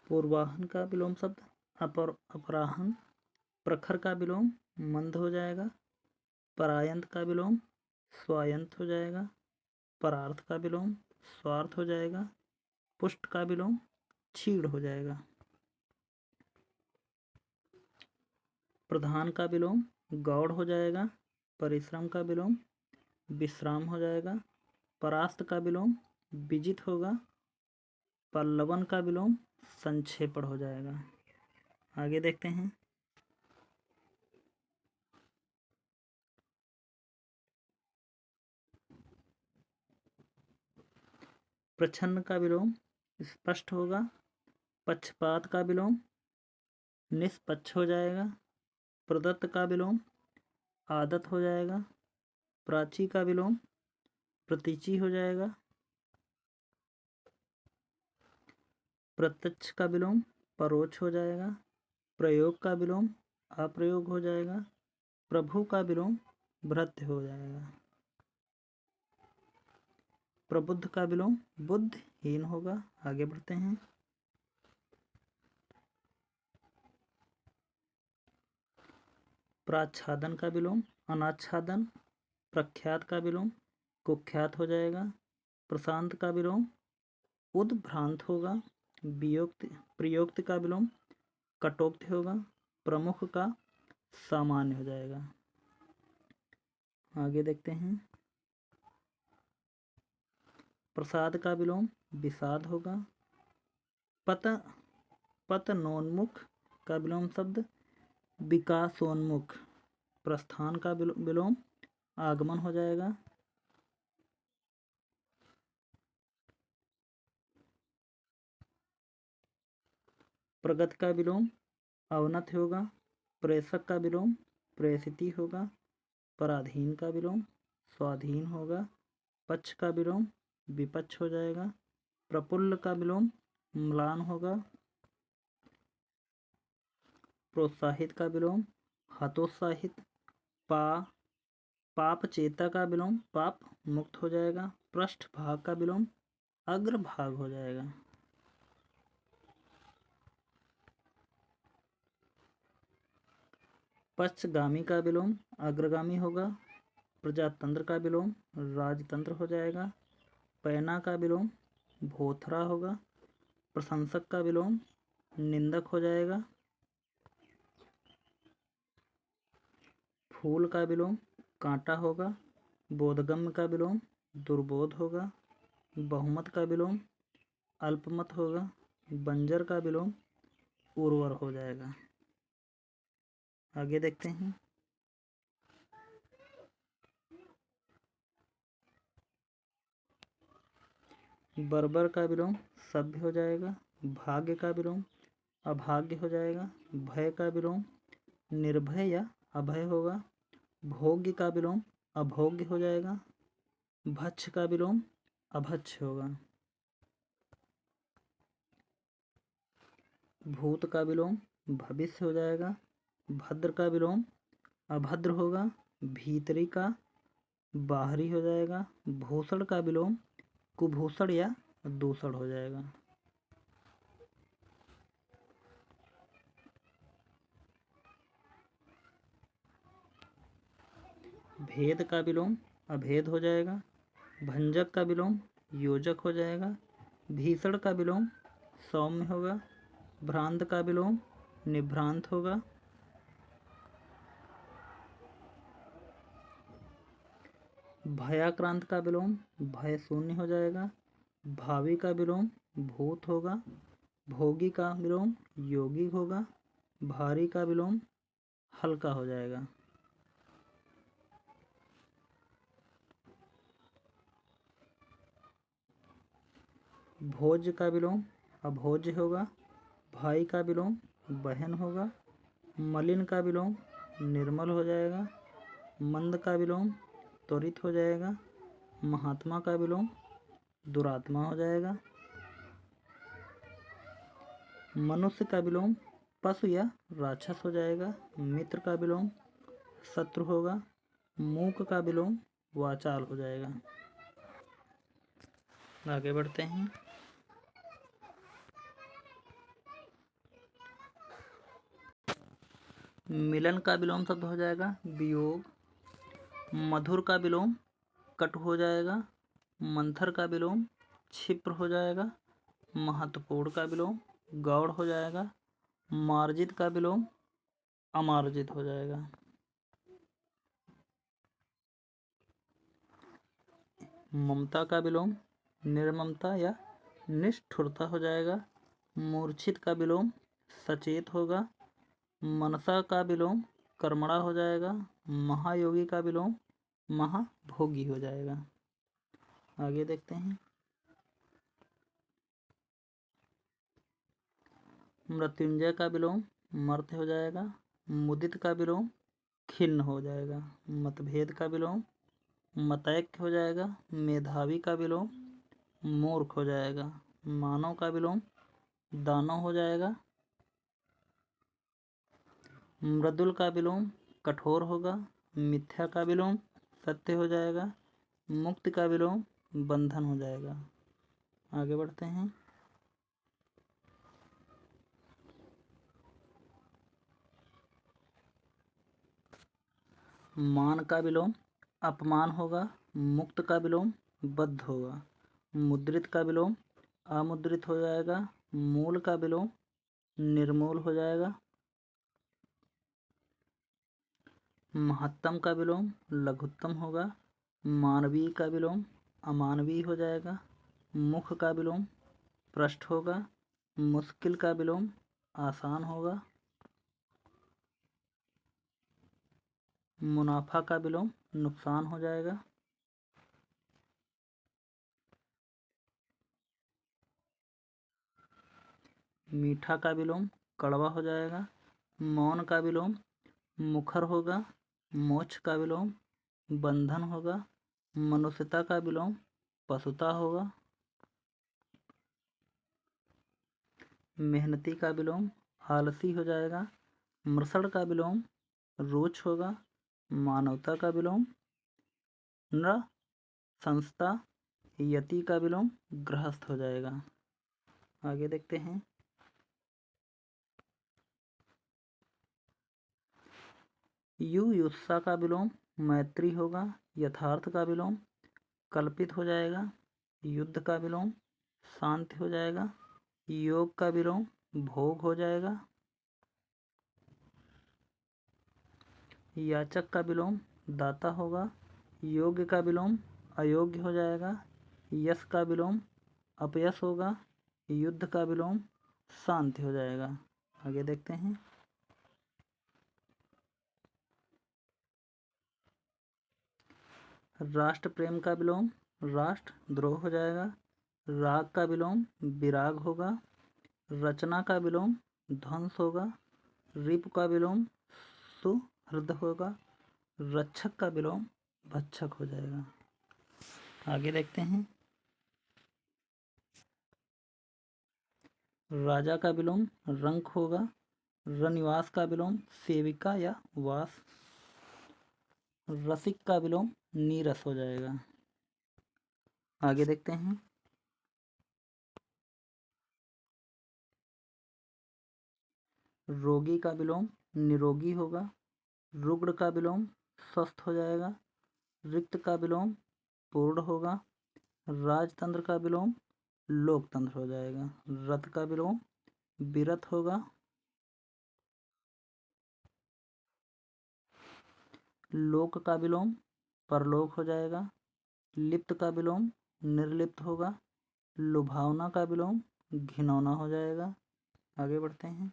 पूर्वाहन का विलोम शब्द अपराहन। प्रखर का विलोम मंद हो जाएगा। परायंत का विलोम स्वायंत हो जाएगा। परार्थ का विलोम स्वार्थ हो जाएगा। पुष्ट का विलोम क्षीण हो जाएगा। प्रधान का विलोम गौड़ हो जाएगा। परिश्रम का विलोम विश्राम हो जाएगा। परास्त का विलोम विजित होगा। पल्लवन का विलोम संक्षेपण हो जाएगा। आगे देखते हैं। प्रच्छन्न का विलोम स्पष्ट होगा। पक्षपात का विलोम निष्पक्ष हो जाएगा। प्रदत्त का विलोम आदत हो जाएगा। प्राची का विलोम प्रतीची हो जाएगा। प्रत्यक्ष का विलोम परोक्ष हो जाएगा। प्रयोग का विलोम अप्रयोग हो जाएगा। प्रभु का विलोम भृत्य हो जाएगा। प्रबुद्ध का विलोम बुद्धिहीन होगा। आगे बढ़ते हैं। प्राच्छादन का विलोम अनाच्छादन। प्रख्यात का विलोम कुख्यात हो जाएगा। प्रशांत का विलोम उद्भ्रांत होगा। वियोक्त प्रयोक्त का विलोम कटोक्त होगा। प्रमुख का सामान्य हो जाएगा। आगे देखते हैं। प्रसाद का विलोम विषाद होगा। पतनोन्मुख का विलोम शब्द विकासोन्मुख। प्रस्थान का विलोम आगमन हो जाएगा। प्रगत का विलोम अवनत होगा। प्रेषक का विलोम प्रेषिती होगा। पराधीन का विलोम स्वाधीन होगा। पक्ष का विलोम विपक्ष हो जाएगा। प्रफुल्ल का विलोम म्लान होगा। प्रोत्साहित का विलोम हतोत्साहित। पा पाप चेता का विलोम पाप मुक्त हो जाएगा। पृष्ठ भाग का विलोम अग्रभाग हो जाएगा। पश्चगामी का विलोम अग्रगामी होगा। प्रजातंत्र का विलोम राजतंत्र हो जाएगा। पैना का विलोम भोथरा होगा। प्रशंसक का विलोम निंदक हो जाएगा। फूल का विलोम कांटा होगा। बोधगम्य का विलोम दुर्बोध होगा। बहुमत का विलोम अल्पमत होगा। बंजर का विलोम उर्वर हो जाएगा। आगे देखते हैं। बर्बर का विलोम सभ्य हो जाएगा। भाग्य का विलोम अभाग्य हो जाएगा। भय का विलोम निर्भय या अभय होगा। भोग्य का विलोम अभोग्य हो जाएगा। भक्ष का विलोम अभक्ष होगा। भूत का विलोम भविष्य हो जाएगा। भद्र का विलोम अभद्र होगा। भीतरी का बाहरी हो जाएगा। भूषण का विलोम कुभूषण या दूषण हो जाएगा। भेद का विलोम अभेद हो जाएगा। भंजक का विलोम योजक हो जाएगा। भीषण का विलोम सौम्य होगा। भ्रांत का विलोम निभ्रांत होगा। भयाक्रांत का विलोम भय शून्य हो जाएगा। भावी का विलोम भूत होगा। भोगी का विलोम योगी होगा। भारी का विलोम हल्का हो जाएगा। भोज का विलोम अभोज्य होगा। भाई का विलोम बहन होगा। मलिन का विलोम निर्मल हो जाएगा। मंद का विलोम त्वरित हो जाएगा। महात्मा का विलोम दुरात्मा हो जाएगा। मनुष्य का विलोम पशु या राक्षस हो जाएगा। मित्र का विलोम शत्रु होगा। मूक का विलोम वाचाल हो जाएगा। आगे बढ़ते हैं। मिलन का विलोम शब्द हो जाएगा वियोग। मधुर का विलोम कटु हो जाएगा। मंथर का विलोम क्षिप्र हो जाएगा। महत्वपूर्ण का विलोम गौड़ हो जाएगा। मार्जित का विलोम अमार्जित हो जाएगा। ममता का विलोम निर्ममता या निष्ठुरता हो जाएगा। मूर्छित का विलोम सचेत होगा। मनसा का विलोम कर्मणा हो जाएगा। महायोगी का विलोम महाभोगी हो जाएगा। आगे देखते हैं। मृत्युंजय का विलोम मर्त्य हो जाएगा। मुदित का विलोम खिन्न हो जाएगा। मतभेद का विलोम मतैक्य हो जाएगा। मेधावी का विलोम मूर्ख हो जाएगा। मानव का विलोम दानव हो जाएगा। मृदुल का विलोम कठोर होगा। मिथ्या का विलोम सत्य हो जाएगा। मुक्त का विलोम बंधन हो जाएगा। आगे बढ़ते हैं। मान का विलोम अपमान होगा। मुक्त का विलोम बद्ध होगा। मुद्रित का विलोम अमुद्रित हो जाएगा। मूल का विलोम निर्मूल हो जाएगा। महत्तम का विलोम लघुत्तम होगा। मानवीय का विलोम अमानवीय हो जाएगा। मुख का विलोम पृष्ठ होगा। मुश्किल का विलोम आसान होगा। मुनाफा का विलोम नुकसान हो जाएगा। मीठा का विलोम कड़वा हो जाएगा। मौन का विलोम मुखर होगा। मोक्ष का विलोम बंधन होगा। मनुष्यता का विलोम पशुता होगा। मेहनती का विलोम आलसी हो जाएगा। मृषण का विलोम रुच होगा। मानवता का विलोम नृ। संस्था यति का विलोम गृहस्थ हो जाएगा। आगे देखते हैं। युयुत्सा का विलोम मैत्री होगा। यथार्थ का विलोम कल्पित हो जाएगा। युद्ध का विलोम शांति हो जाएगा। योग का विलोम भोग हो जाएगा। याचक का विलोम दाता होगा। योग्य का विलोम अयोग्य हो जाएगा। यश का विलोम अपयश होगा। युद्ध का विलोम शांति हो जाएगा। आगे देखते हैं। राष्ट्र प्रेम का विलोम राष्ट्र द्रोह हो जाएगा। राग का विलोम विराग होगा। रचना का विलोम ध्वंस होगा। रिप का विलोम सुहृद होगा। रक्षक का विलोम भक्षक हो जाएगा। आगे देखते हैं। राजा का विलोम रंक होगा। रनिवास का विलोम सेविका या वास। रसिक का विलोम नीरस हो जाएगा। आगे देखते हैं। रोगी का विलोम निरोगी होगा। रुग्ण का विलोम स्वस्थ हो जाएगा। रिक्त का विलोम पूर्ण होगा। राजतंत्र का विलोम लोकतंत्र हो जाएगा। रथ का विलोम विरत होगा। लोक का विलोम परलोक हो जाएगा। लिप्त का विलोम निर्लिप्त होगा। लुभावना का विलोम घिनौना हो जाएगा। आगे बढ़ते हैं।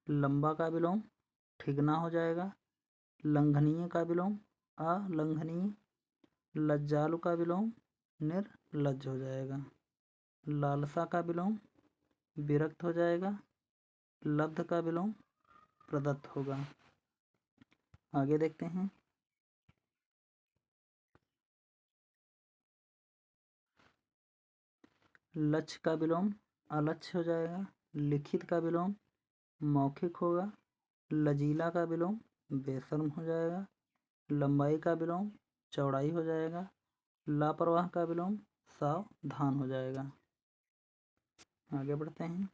लंबा का विलोम ठिगना हो जाएगा। लंघनीय का विलोम अलंघनीय। लज्जालु का विलोम निर्लज्ज हो जाएगा। लालसा का विलोम विरक्त हो जाएगा। लब्ध का विलोम प्रदत्त होगा। आगे देखते हैं। लक्ष्य का विलोम अलक्ष्य हो जाएगा। लिखित का विलोम मौखिक होगा। लजीला का विलोम बेशर्म हो जाएगा। लंबाई का विलोम चौड़ाई हो जाएगा। लापरवाह का विलोम सावधान हो जाएगा। आगे बढ़ते हैं।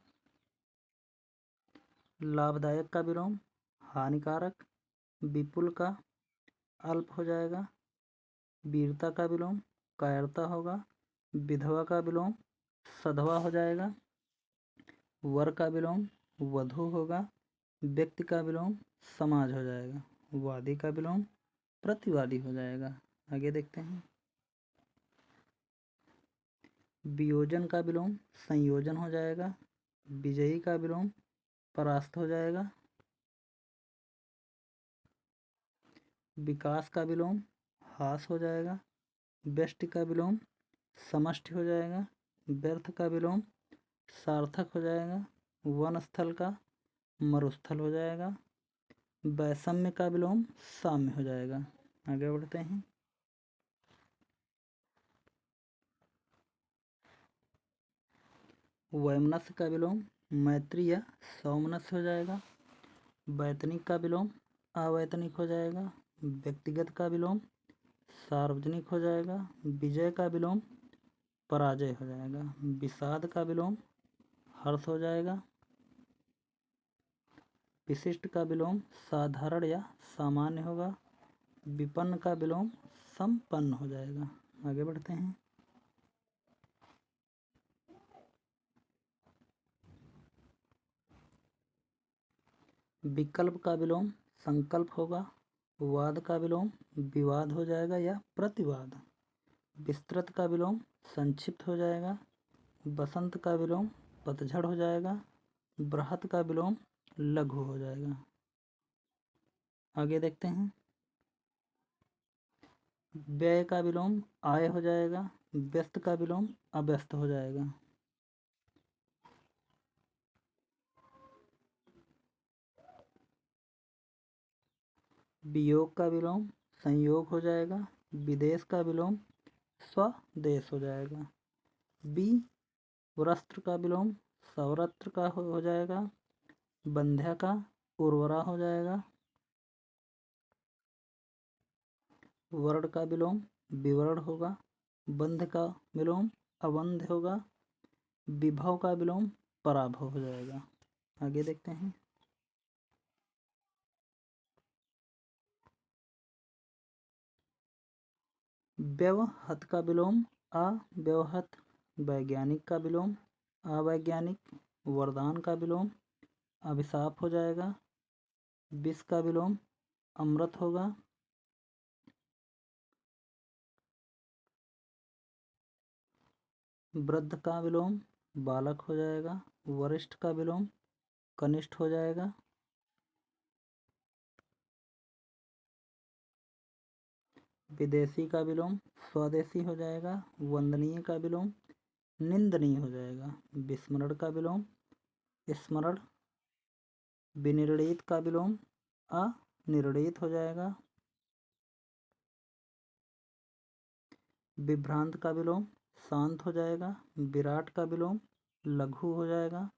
लाभदायक का विलोम हानिकारक। विपुल का अल्प हो जाएगा। वीरता का विलोम कायरता होगा। विधवा का विलोम सधवा हो जाएगा। वर का विलोम वधू होगा। व्यक्ति का विलोम समाज हो जाएगा। वादी का विलोम प्रतिवादी हो जाएगा। आगे देखते हैं। वियोजन का विलोम संयोजन हो जाएगा। विजयी का विलोम परास्त हो जाएगा। विकास का विलोम हास हो जाएगा। व्यष्टि का विलोम समष्टि हो जाएगा। व्यर्थ का विलोम सार्थक हो जाएगा। वनस्थल का मरुस्थल हो जाएगा। वैषम्य का विलोम साम्य हो जाएगा। आगे बढ़ते हैं। वैमनस्य का विलोम मैत्री या सौमनस्य हो जाएगा। वैतनिक का विलोम अवैतनिक हो जाएगा। व्यक्तिगत का विलोम सार्वजनिक हो जाएगा। विजय का विलोम पराजय हो जाएगा। विषाद का विलोम हर्ष हो जाएगा। विशिष्ट का विलोम साधारण या सामान्य होगा। विपन्न का विलोम संपन्न हो जाएगा। आगे बढ़ते हैं। विकल्प का विलोम संकल्प होगा। वाद का विलोम विवाद हो जाएगा या प्रतिवाद। विस्तृत का विलोम संक्षिप्त हो जाएगा। बसंत का विलोम पतझड़ हो जाएगा। बृहत का विलोम लघु हो जाएगा। आगे देखते हैं। व्यय का विलोम आय हो जाएगा। व्यस्त का विलोम अव्यस्त हो जाएगा। वियोग का विलोम संयोग हो जाएगा। विदेश का विलोम स्वदेश हो जाएगा। बी वस्त्र का विलोम सौरत्र का हो जाएगा। बंध्या का उर्वरा हो जाएगा। वर्ण का विलोम विवरण होगा। बंध का विलोम अबंध होगा। विभव का विलोम पराभव हो जाएगा। आगे देखते हैं। व्यवहत का विलोम अव्यवहत। वैज्ञानिक का विलोम अवैज्ञानिक। वरदान का विलोम अभिशाप हो जाएगा। विष का विलोम अमृत होगा। वृद्ध का विलोम बालक हो जाएगा। वरिष्ठ का विलोम कनिष्ठ हो जाएगा। विदेशी का विलोम स्वदेशी हो जाएगा। वंदनीय का विलोम निंदनीय हो जाएगा। विस्मरण का विलोम स्मरण। विनिर्णित का विलोम अनिर्णित हो जाएगा। विभ्रांत का विलोम शांत हो जाएगा। विराट का विलोम लघु हो जाएगा।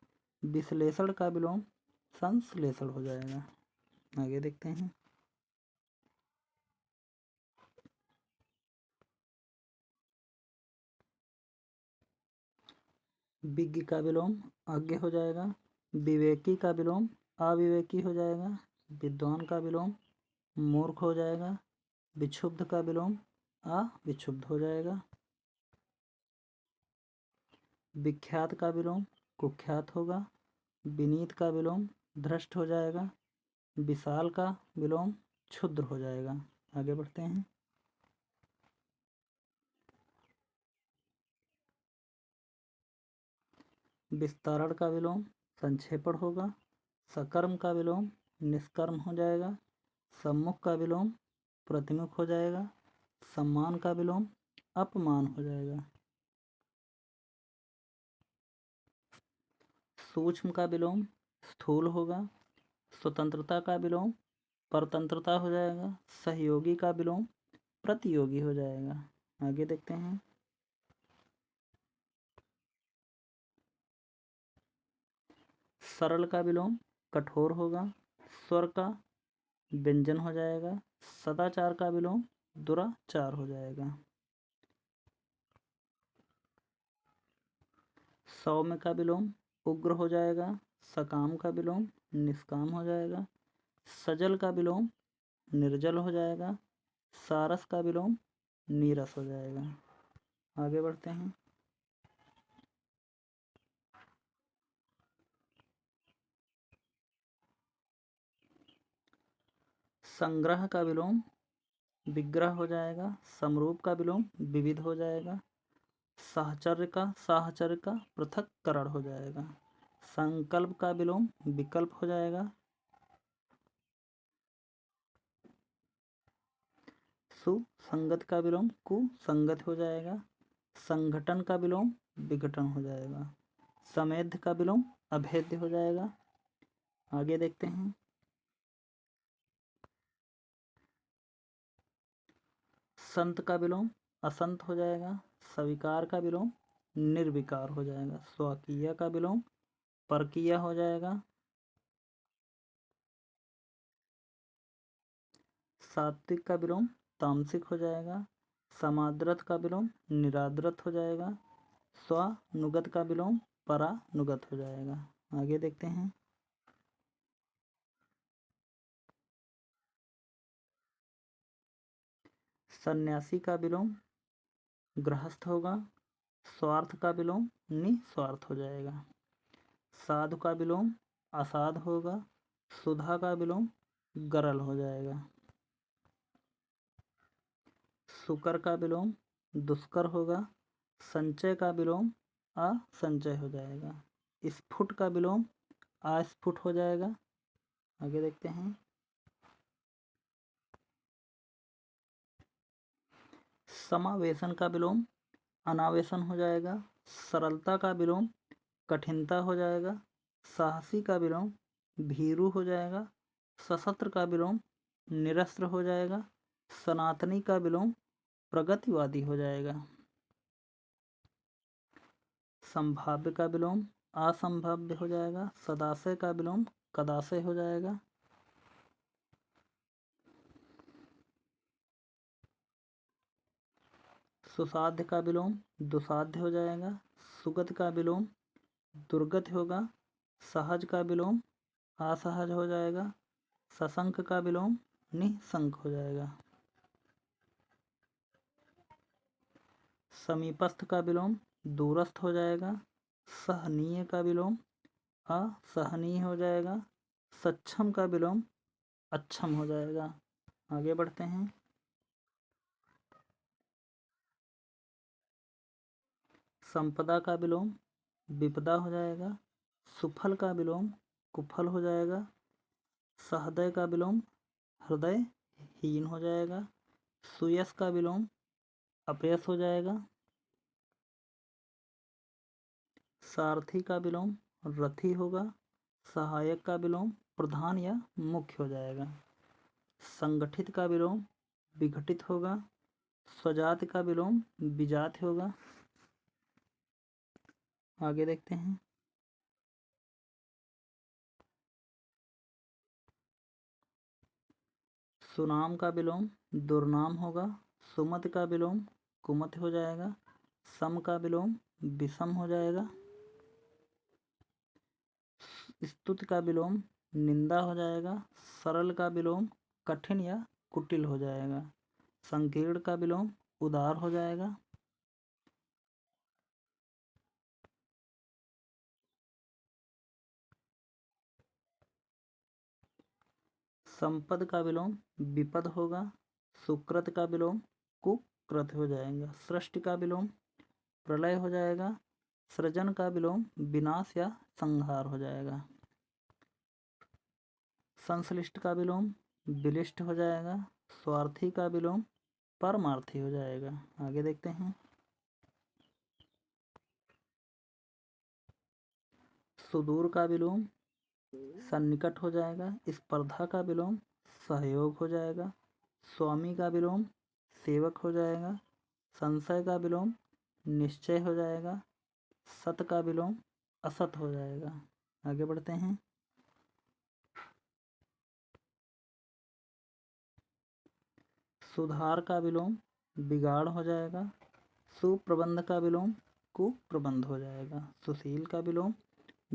विश्लेषण का विलोम संश्लेषण हो जाएगा। आगे देखते हैं। विज्ञ का विलोम अज्ञ हो जाएगा। विवेकी का विलोम अविवेकी हो जाएगा। विद्वान का विलोम मूर्ख हो जाएगा। विक्षुब्ध का विलोम अविक्षुब्ध हो जाएगा। विख्यात का विलोम कुख्यात होगा। विनीत का विलोम भ्रष्ट हो जाएगा। विशाल का विलोम क्षुद्र हो जाएगा। आगे बढ़ते हैं। विस्तारण का विलोम संक्षेपण होगा। सकर्म का विलोम निष्कर्म हो जाएगा। सम्मुख का विलोम प्रतिमुख हो जाएगा। सम्मान का विलोम अपमान हो जाएगा। सूक्ष्म का विलोम स्थूल होगा। स्वतंत्रता का विलोम परतंत्रता हो जाएगा। सहयोगी का विलोम प्रतियोगी हो जाएगा। आगे देखते हैं। सरल का विलोम कठोर होगा। स्वर का व्यंजन हो जाएगा। सदाचार का विलोम दुराचार हो जाएगा। सौम्य का विलोम उग्र हो जाएगा। सकाम का विलोम निष्काम हो जाएगा। सजल का विलोम निर्जल हो जाएगा। सारस का विलोम नीरस हो जाएगा। आगे बढ़ते हैं। संग्रह का विलोम विग्रह हो जाएगा। समरूप का विलोम विविध हो जाएगा। साहचर्य का पृथक्करण हो जाएगा। संकल्प का विलोम विकल्प हो जाएगा। सुसंगत का विलोम कुसंगत हो जाएगा। संगठन का विलोम विघटन हो जाएगा। समेध्य का विलोम अभेद्य हो जाएगा। आगे देखते हैं। संत का विलोम असंत हो जाएगा। स्वीकार का विलोम निर्विकार हो जाएगा। स्वकीय का विलोम परकीय हो जाएगा। सात्विक का विलोम तामसिक हो जाएगा। समाद्रत का विलोम निराद्रत हो जाएगा। स्वानुगत का विलोम परानुगत हो जाएगा। आगे देखते हैं। सन्यासी का विलोम गृहस्थ होगा। स्वार्थ का विलोम निस्वार्थ हो जाएगा। साधु का विलोम असाध होगा। सुधा का विलोम गरल हो जाएगा। सुकर का विलोम दुष्कर होगा। संचय का विलोम असंचय हो जाएगा। स्फुट का विलोम अस्फुट हो जाएगा। आगे देखते हैं। समावेशन का विलोम अनावेशन हो जाएगा। सरलता का विलोम कठिनता हो जाएगा। साहसी का विलोम भीरू हो जाएगा। सशस्त्र का विलोम निरस्त्र हो जाएगा। सनातनी का विलोम प्रगतिवादी हो जाएगा। संभाव्य का विलोम असंभाव्य हो जाएगा। सदाशय का विलोम कदाशय हो जाएगा। सुसाध्य का विलोम दुसाध्य हो जाएगा। सुगत का विलोम दुर्गत होगा। सहज का विलोम असहज हो जाएगा। सशंक का विलोम निशंक हो जाएगा। समीपस्थ का विलोम दूरस्थ हो जाएगा। सहनीय का विलोम असहनीय हो जाएगा। सक्षम का विलोम अक्षम हो जाएगा। आगे बढ़ते हैं। संपदा का विलोम विपदा हो जाएगा। सुफल का विलोम कुफल हो जाएगा। सहृदय का विलोम हृदय हीन हो जाएगा। सुयश का विलोम अपयश हो जाएगा। सारथी का विलोम रथी होगा। सहायक का विलोम प्रधान या मुख्य हो जाएगा। संगठित का विलोम विघटित होगा। स्वजाति का विलोम विजाति होगा। आगे देखते हैं। सुनाम का विलोम दुर्नाम होगा। सुमति का विलोम कुमति हो जाएगा। सम का विलोम विषम हो जाएगा। स्तुति का विलोम निंदा हो जाएगा। सरल का विलोम कठिन या कुटिल हो जाएगा। संकीर्ण का विलोम उदार हो जाएगा। संपद का विलोम विपद होगा। सुकृत का विलोम कुकृत हो जाएगा। सृष्टि का विलोम प्रलय हो जाएगा। सृजन का विलोम विनाश या संहार हो जाएगा। संश्लिष्ट का विलोम विलिष्ट हो जाएगा। स्वार्थी का विलोम परमार्थी हो जाएगा। आगे देखते हैं। सुदूर का विलोम सन्निकट हो जाएगा। स्पर्धा का विलोम सहयोग हो जाएगा। स्वामी का विलोम सेवक हो जाएगा। संशय का विलोम निश्चय हो जाएगा। सत का विलोम असत हो जाएगा। आगे बढ़ते हैं। सुधार का विलोम बिगाड़ हो जाएगा। सुप्रबंध का विलोम कुप्रबंध हो जाएगा। सुशील का विलोम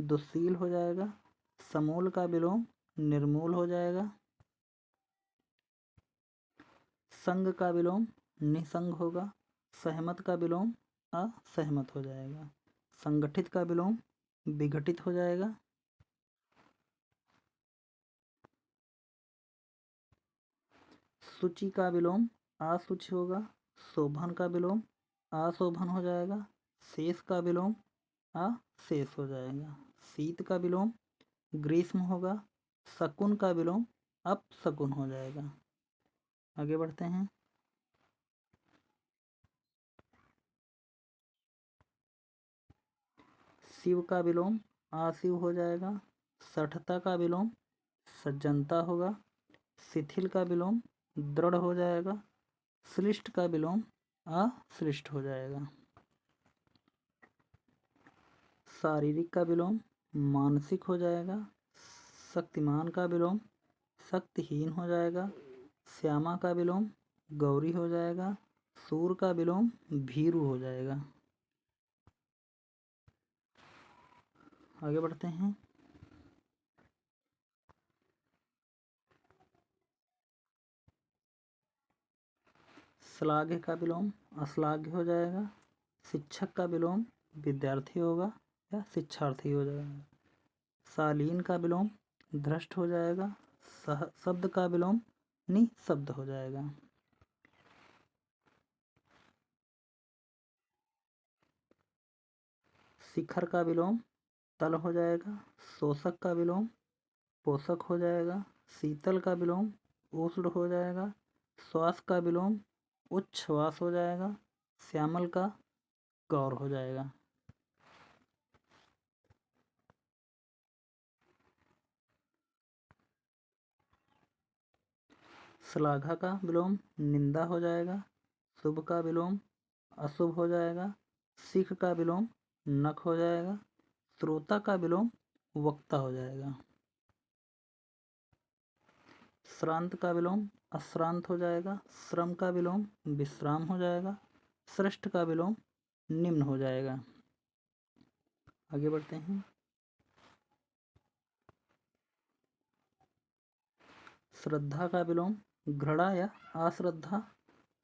दुशील हो जाएगा। समूल का विलोम निर्मूल हो जाएगा। संग का विलोम निसंग होगा। सहमत का विलोम असहमत हो जाएगा। संगठित का विलोम विघटित हो जाएगा। सूची का विलोम असुचि होगा। शोभन का विलोम अशोभन हो जाएगा। शेष का विलोम अशेष हो जाएगा। शीत का विलोम ग्रीष्म होगा। शकुन का विलोम अपशकुन हो जाएगा। आगे बढ़ते हैं। शिव का विलोम अशिव हो जाएगा। सठता का विलोम सज्जनता होगा। शिथिल का विलोम दृढ़ हो जाएगा। श्लिष्ट का विलोम अश्लिष्ट हो जाएगा। शारीरिक का विलोम मानसिक हो जाएगा। शक्तिमान का विलोम शक्तिहीन हो जाएगा। श्यामा का विलोम गौरी हो जाएगा। सूर का विलोम भीरू हो जाएगा। आगे बढ़ते हैं। श्लाघ्य का विलोम अश्लाघ्य हो जाएगा। शिक्षक का विलोम विद्यार्थी होगा या शिक्षार्थी हो जाएगा। शालीन का विलोम भ्रष्ट हो जाएगा। शब्द का विलोम निशब्द हो जाएगा। शिखर का विलोम तल हो जाएगा। शोषक का विलोम पोषक हो जाएगा। शीतल का विलोम उष्ण हो जाएगा। श्वास का विलोम उच्छ्वास हो जाएगा। श्यामल का गौर हो जाएगा। श्लाघा का विलोम निंदा हो जाएगा। शुभ का विलोम अशुभ हो जाएगा। शिख का विलोम नख हो जाएगा। श्रोता का विलोम वक्ता हो जाएगा। श्रांत का विलोम अश्रांत हो जाएगा। श्रम का विलोम विश्राम हो जाएगा। श्रेष्ठ का विलोम निम्न हो जाएगा। आगे बढ़ते हैं। श्रद्धा का विलोम घृणा या अश्रद्धा।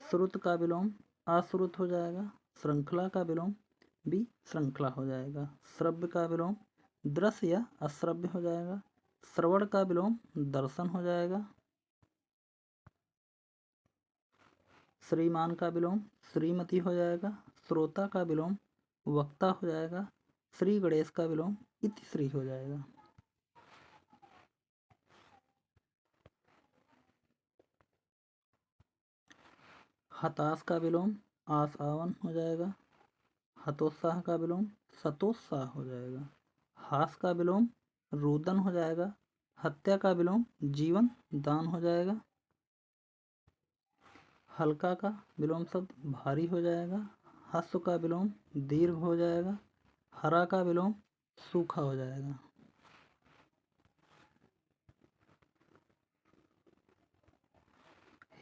श्रुत का विलोम अश्रुत हो जाएगा। श्रृंखला का विलोम भी श्रृंखला हो जाएगा। श्रव्य का विलोम दृश्य या अश्रव्य हो जाएगा। श्रवण का विलोम दर्शन हो जाएगा। श्रीमान का विलोम श्रीमती हो जाएगा। श्रोता का विलोम वक्ता हो जाएगा। श्री गणेश का विलोम इति श्री हो जाएगा। हताश का विलोम आस आवन हो जाएगा। हतोत्साह का विलोम सतोत्साह हो जाएगा। हास का विलोम रुदन हो जाएगा। हत्या का विलोम जीवन दान हो जाएगा। हल्का का विलोम शब्द भारी हो जाएगा। हस्व का विलोम दीर्घ हो जाएगा। हरा का विलोम सूखा हो जाएगा।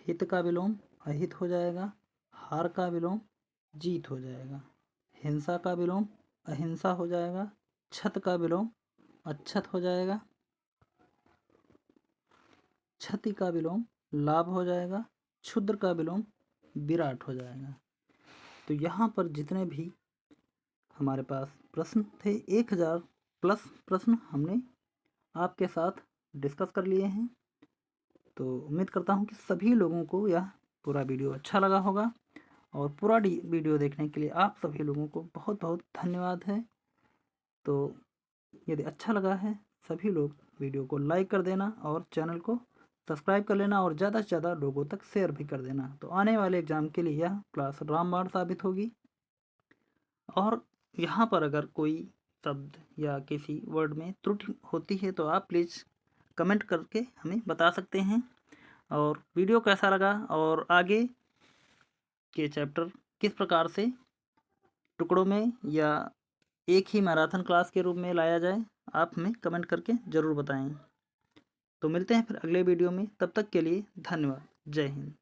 हित का विलोम अहित हो जाएगा। हार का विलोम जीत हो जाएगा। हिंसा का विलोम अहिंसा हो जाएगा। छत का विलोम अच्छत हो जाएगा। क्षति का विलोम लाभ हो जाएगा। क्षुद्र का विलोम विराट हो जाएगा। तो यहाँ पर जितने भी हमारे पास प्रश्न थे 1000 प्लस प्रश्न हमने आपके साथ डिस्कस कर लिए हैं। तो उम्मीद करता हूँ कि सभी लोगों को यह पूरा वीडियो अच्छा लगा होगा और पूरा वीडियो देखने के लिए आप सभी लोगों को बहुत बहुत धन्यवाद है। तो यदि अच्छा लगा है सभी लोग वीडियो को लाइक कर देना और चैनल को सब्सक्राइब कर लेना और ज़्यादा से ज़्यादा लोगों तक शेयर भी कर देना। तो आने वाले एग्ज़ाम के लिए यह क्लास रामबाण साबित होगी। और यहाँ पर अगर कोई शब्द या किसी वर्ड में त्रुटि होती है तो आप प्लीज़ कमेंट करके हमें बता सकते हैं। और वीडियो कैसा लगा और आगे के चैप्टर किस प्रकार से टुकड़ों में या एक ही मैराथन क्लास के रूप में लाया जाए आप हमें कमेंट करके ज़रूर बताएं। तो मिलते हैं फिर अगले वीडियो में, तब तक के लिए धन्यवाद। जय हिंद।